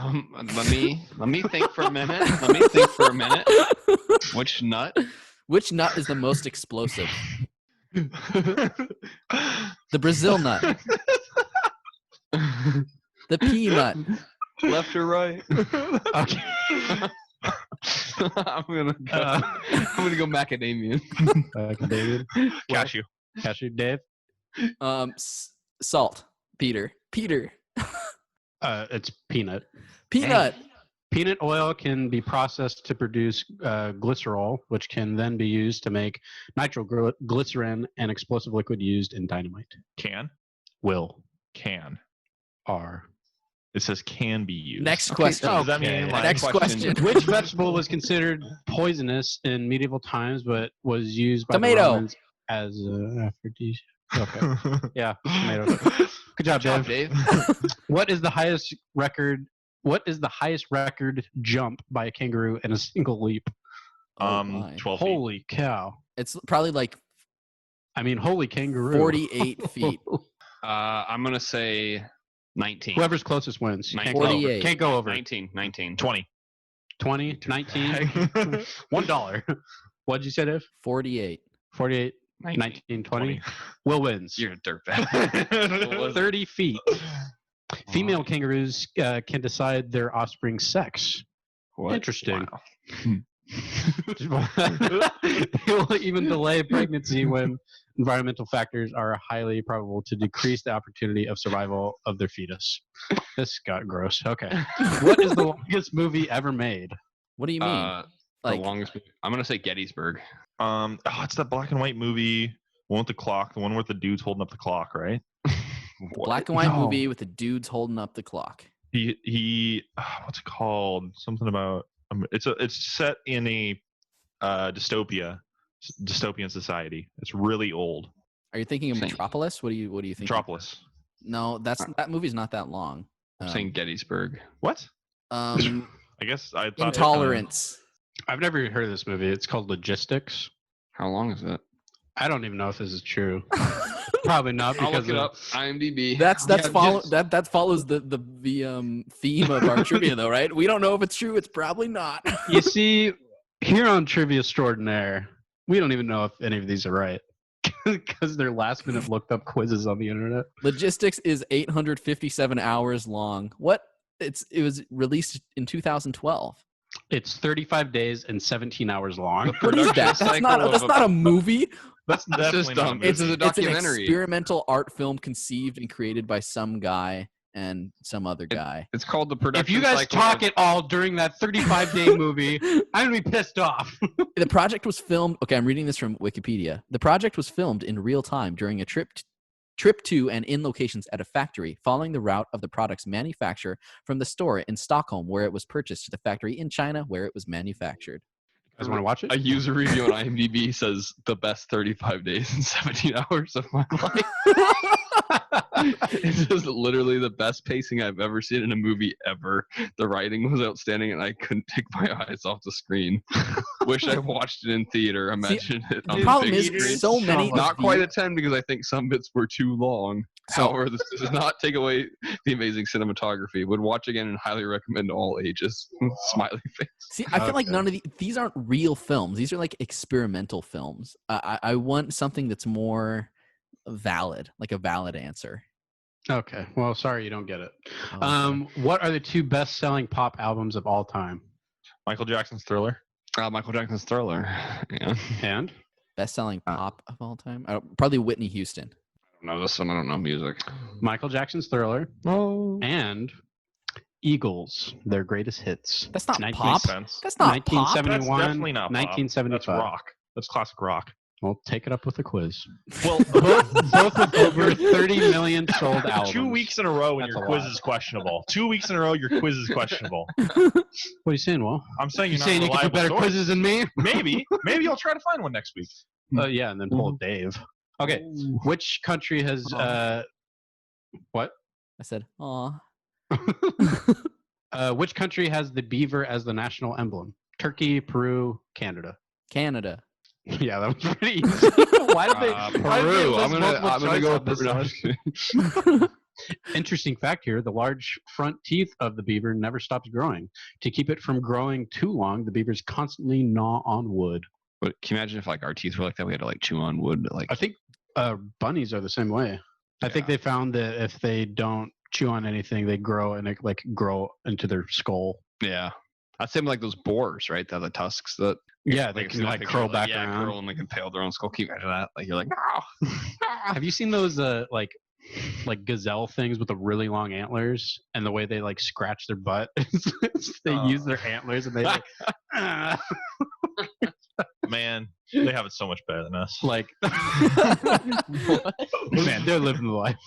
Let me think for a minute. Which nut? Which nut is the most explosive? The Brazil nut. The pea nut. Left or right? Okay. I'm gonna go macadamian. David. Cashew. Cashew. Dave. Salt. Peter. It's peanut. Peanut. Peanut oil can be processed to produce glycerol, which can then be used to make nitroglycerin, an explosive liquid used in dynamite. Can. Can. It says can be used. Next question. Does that mean like Next question. Which vegetable was considered poisonous in medieval times, but was used by the Tomato. Romans as an aphrodisiac? Okay. Yeah, tomato. Good job, Dave. What is the highest record jump by a kangaroo in a single leap? my. 12 feet. Holy cow. It's probably like Holy kangaroo. 48 feet. I'm gonna say 19. Whoever's closest wins. 19. 48. Can't go over. 19. 20. 20, 19, $1. What'd you say, Dave? 48. 48, 19, 20. Will wins. You're a dirtbag. 30 feet. Female kangaroos can decide their offspring's sex. What? Interesting. Wow. They will even delay pregnancy when environmental factors are highly probable to decrease the opportunity of survival of their fetus. This got gross. Okay. What is the longest movie ever made? What do you mean? The longest movie. I'm gonna say Gettysburg. It's that black and white movie, one with the clock, the one with the dudes holding up the clock, right? Black and white movie with the dudes holding up the clock. He what's it called? Something about it's set in a dystopian society. It's really old. Are you thinking of Same. Metropolis? What do you think? Metropolis. No, that movie's not that long. I'm saying Gettysburg. What? Um, I guess I thought Intolerance. I've never heard of this movie. It's called Logistics. How long is it? I don't even know if this is true. Probably not I'll because look it up. IMDb. That follows the theme of our trivia though, right? We don't know if it's true. It's probably not. You see, here on Trivia Extraordinaire, we don't even know if any of these are right because they're last minute looked up quizzes on the internet. Logistics is 857 hours long. What? It was released in 2012. It's 35 days and 17 hours long. What is that? That's not a movie. That's definitely not a movie. It's a documentary. It's an experimental art film conceived and created by some guy and some other guy. It's called the production. If you guys cycle talk of- it all during that 35-day movie, I'm going to be pissed off. The project was filmed. Okay, I'm reading this from Wikipedia. The project was filmed in real time during a trip to and in locations at a factory, following the route of the product's manufacture from the store in Stockholm, where it was purchased, to the factory in China, where it was manufactured. You guys want to watch it? A user review on IMDb says the best 35 days and 17 hours of my life. It's just literally the best pacing I've ever seen in a movie ever. The writing was outstanding, and I couldn't take my eyes off the screen. Wish I watched it in theater. Imagine it on The problem big is screen. so many. Not quite a 10 because I think some bits were too long. So- However, this does not take away the amazing cinematography. Would watch again and highly recommend to all ages. Smiley face. See, I feel like Okay. none of these aren't real films. These are like experimental films. I want something that's more valid, like a valid answer. Okay. Well, sorry you don't get it. Oh, What are the two best-selling pop albums of all time? Michael Jackson's Thriller. Michael Jackson's Thriller. Yeah. And? Best-selling pop of all time? Probably Whitney Houston. I don't know this one. I don't know music. Michael Jackson's Thriller. Oh. And Eagles, their greatest hits. That's not 19 pop. Sense. That's not pop. That's 1971, definitely not pop. 1975. That's rock. That's classic rock. Well, take it up with a quiz. Well, both with over 30 million sold albums. 2 weeks in a row and That's your a quiz lot. is questionable. 2 weeks in a row, your quiz is questionable. What are you saying, Will? I'm saying You you're not saying a you can do reliable better source. quizzes than me? Maybe I'll try to find one next week. Yeah, and then pull Dave. Okay, which country has what? I said, aw. Which country has the beaver as the national emblem? Turkey, Peru, Canada. Canada. Yeah, that was pretty easy. Why did they? Why did they Peru. list I'm multiple gonna choice go on with this Peru. No, I'm one? just kidding. Interesting fact here: the large front teeth of the beaver never stops growing. To keep it from growing too long, the beavers constantly gnaw on wood. But can you imagine if like our teeth were like that? We had to like chew on wood. Like I think bunnies are the same way. I think they found that if they don't chew on anything, they grow and they like grow into their skull. yeah, that's same like those boars, right? They have the tusks that. Yeah, they I've can seen a like picture curl of, back yeah, around. curl and they can pale their own skull. Can you imagine that? Like you're like, Have you seen those like gazelle things with the really long antlers and the way they like scratch their butt? They use their antlers and they like Man, they have it so much better than us. like man, they're living the life.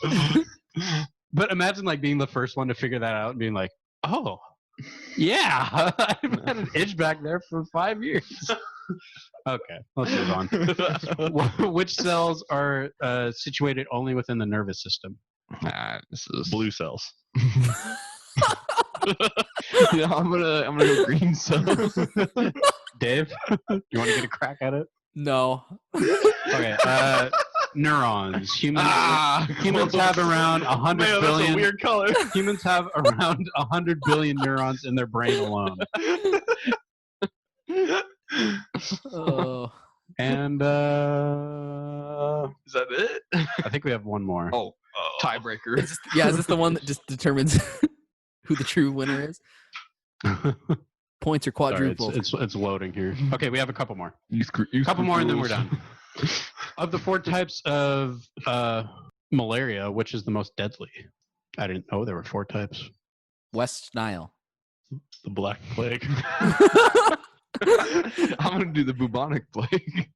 But imagine like being the first one to figure that out and being like, oh yeah, I've had an itch back there for 5 years. Okay, let's move on. Which cells are situated only within the nervous system? this is Blue cells. Yeah, I'm gonna go green cells. Dave, you want to get a crack at it? No. Okay. Neurons. Humans have around 100 Man, that's a billion. weird color. Humans have around 100 billion neurons in their brain alone. Oh. And Is that it? I think we have one more. Oh, tiebreaker. Is this the one that just determines who the true winner is? Points or Sorry, quadruples? it's loading here. Okay, we have a couple more. A Couple more and then we're done. Of the 4 types of malaria, which is the most deadly? I didn't know there were 4 types. West Nile. The Black Plague. I'm gonna do the bubonic plague.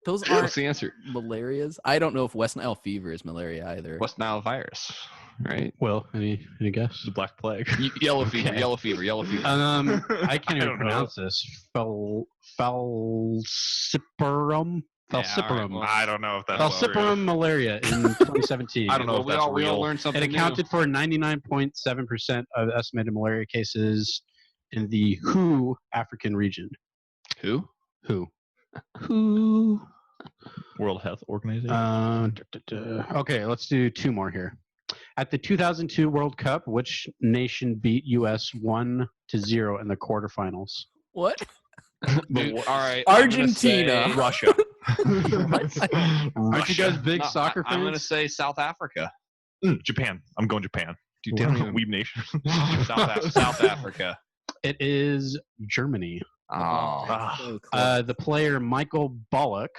Those aren't What's the answer? malarias. I don't know if West Nile fever is malaria either. West Nile virus, right? Will, any guess? The Black Plague. Yellow fever. Okay. Yellow fever. Yellow fever. I can't even don't know. pronounce this. Falciparum. Falciparum. well, I don't know if that's Falciparum malaria in 2017. I don't know Well, if that's we all real. learned something It accounted for 99.7% of estimated malaria cases in the WHO African region. new. Who? WHO. World Health Organization. Okay, let's do 2 more here. At the 2002 World Cup, which nation beat US 1-0 in the quarterfinals? What? All right. Argentina. Russia. Aren't you guys big soccer fans? I'm gonna say South Africa. Japan. I'm going Japan. Dude, they don't even- Weeb nation. South Africa. It is Germany. Oh. So close. The player Michael Ballack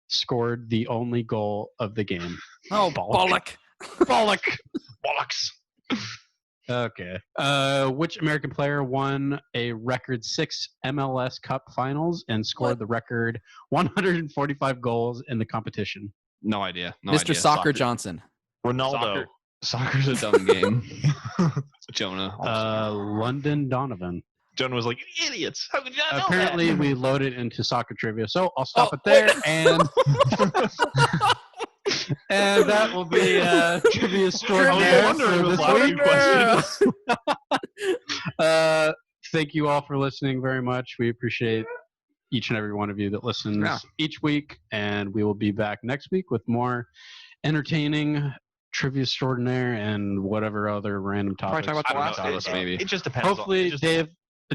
scored the only goal of the game. Oh, bollock. Bollocks. Okay. Which American player won a record 6 MLS Cup finals and scored the record 145 goals in the competition? No idea. No Mr. idea. Soccer Johnson. Ronaldo. Soccer's a dumb game. Jonah. London Donovan. Jonah was like, idiots. How could you not know Apparently, that? we loaded into soccer trivia, so I'll stop it wait. there. And that will be trivia extraordinaire I was wondering for with this a lot of week. questions. Thank you all for listening very much. We appreciate each and every one of you that listens each week, and we will be back next week with more entertaining trivia extraordinaire and whatever other random topics. Probably talk about I The don't Last know. of Us, maybe. It just depends. Hopefully, It just-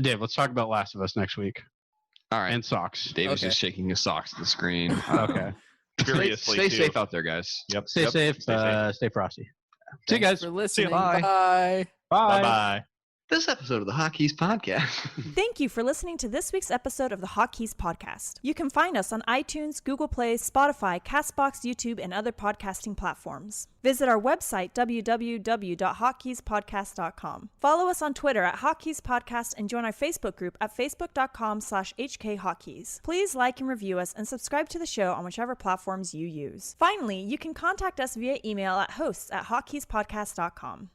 Dave, let's talk about Last of Us next week. All right. And socks. David's Okay. just shaking his socks at the screen. Okay. Furiously, Stay too. safe out there, guys. Yep. Stay safe. Stay safe. Stay frosty. See you Thanks guys. for listening. Bye. Bye. Bye-bye. this episode of the Hotkeys podcast. Thank you for listening to this week's episode of the Hotkeys podcast. You can find us on iTunes, Google Play, Spotify, CastBox, YouTube, and other podcasting platforms. Visit our website, www.hotkeyspodcast.com. Follow us on Twitter at Hotkeys Podcast and join our Facebook group at facebook.com/HKHotkeys. Please like and review us and subscribe to the show on whichever platforms you use. Finally, you can contact us via email at hosts@hotkeyspodcast.com.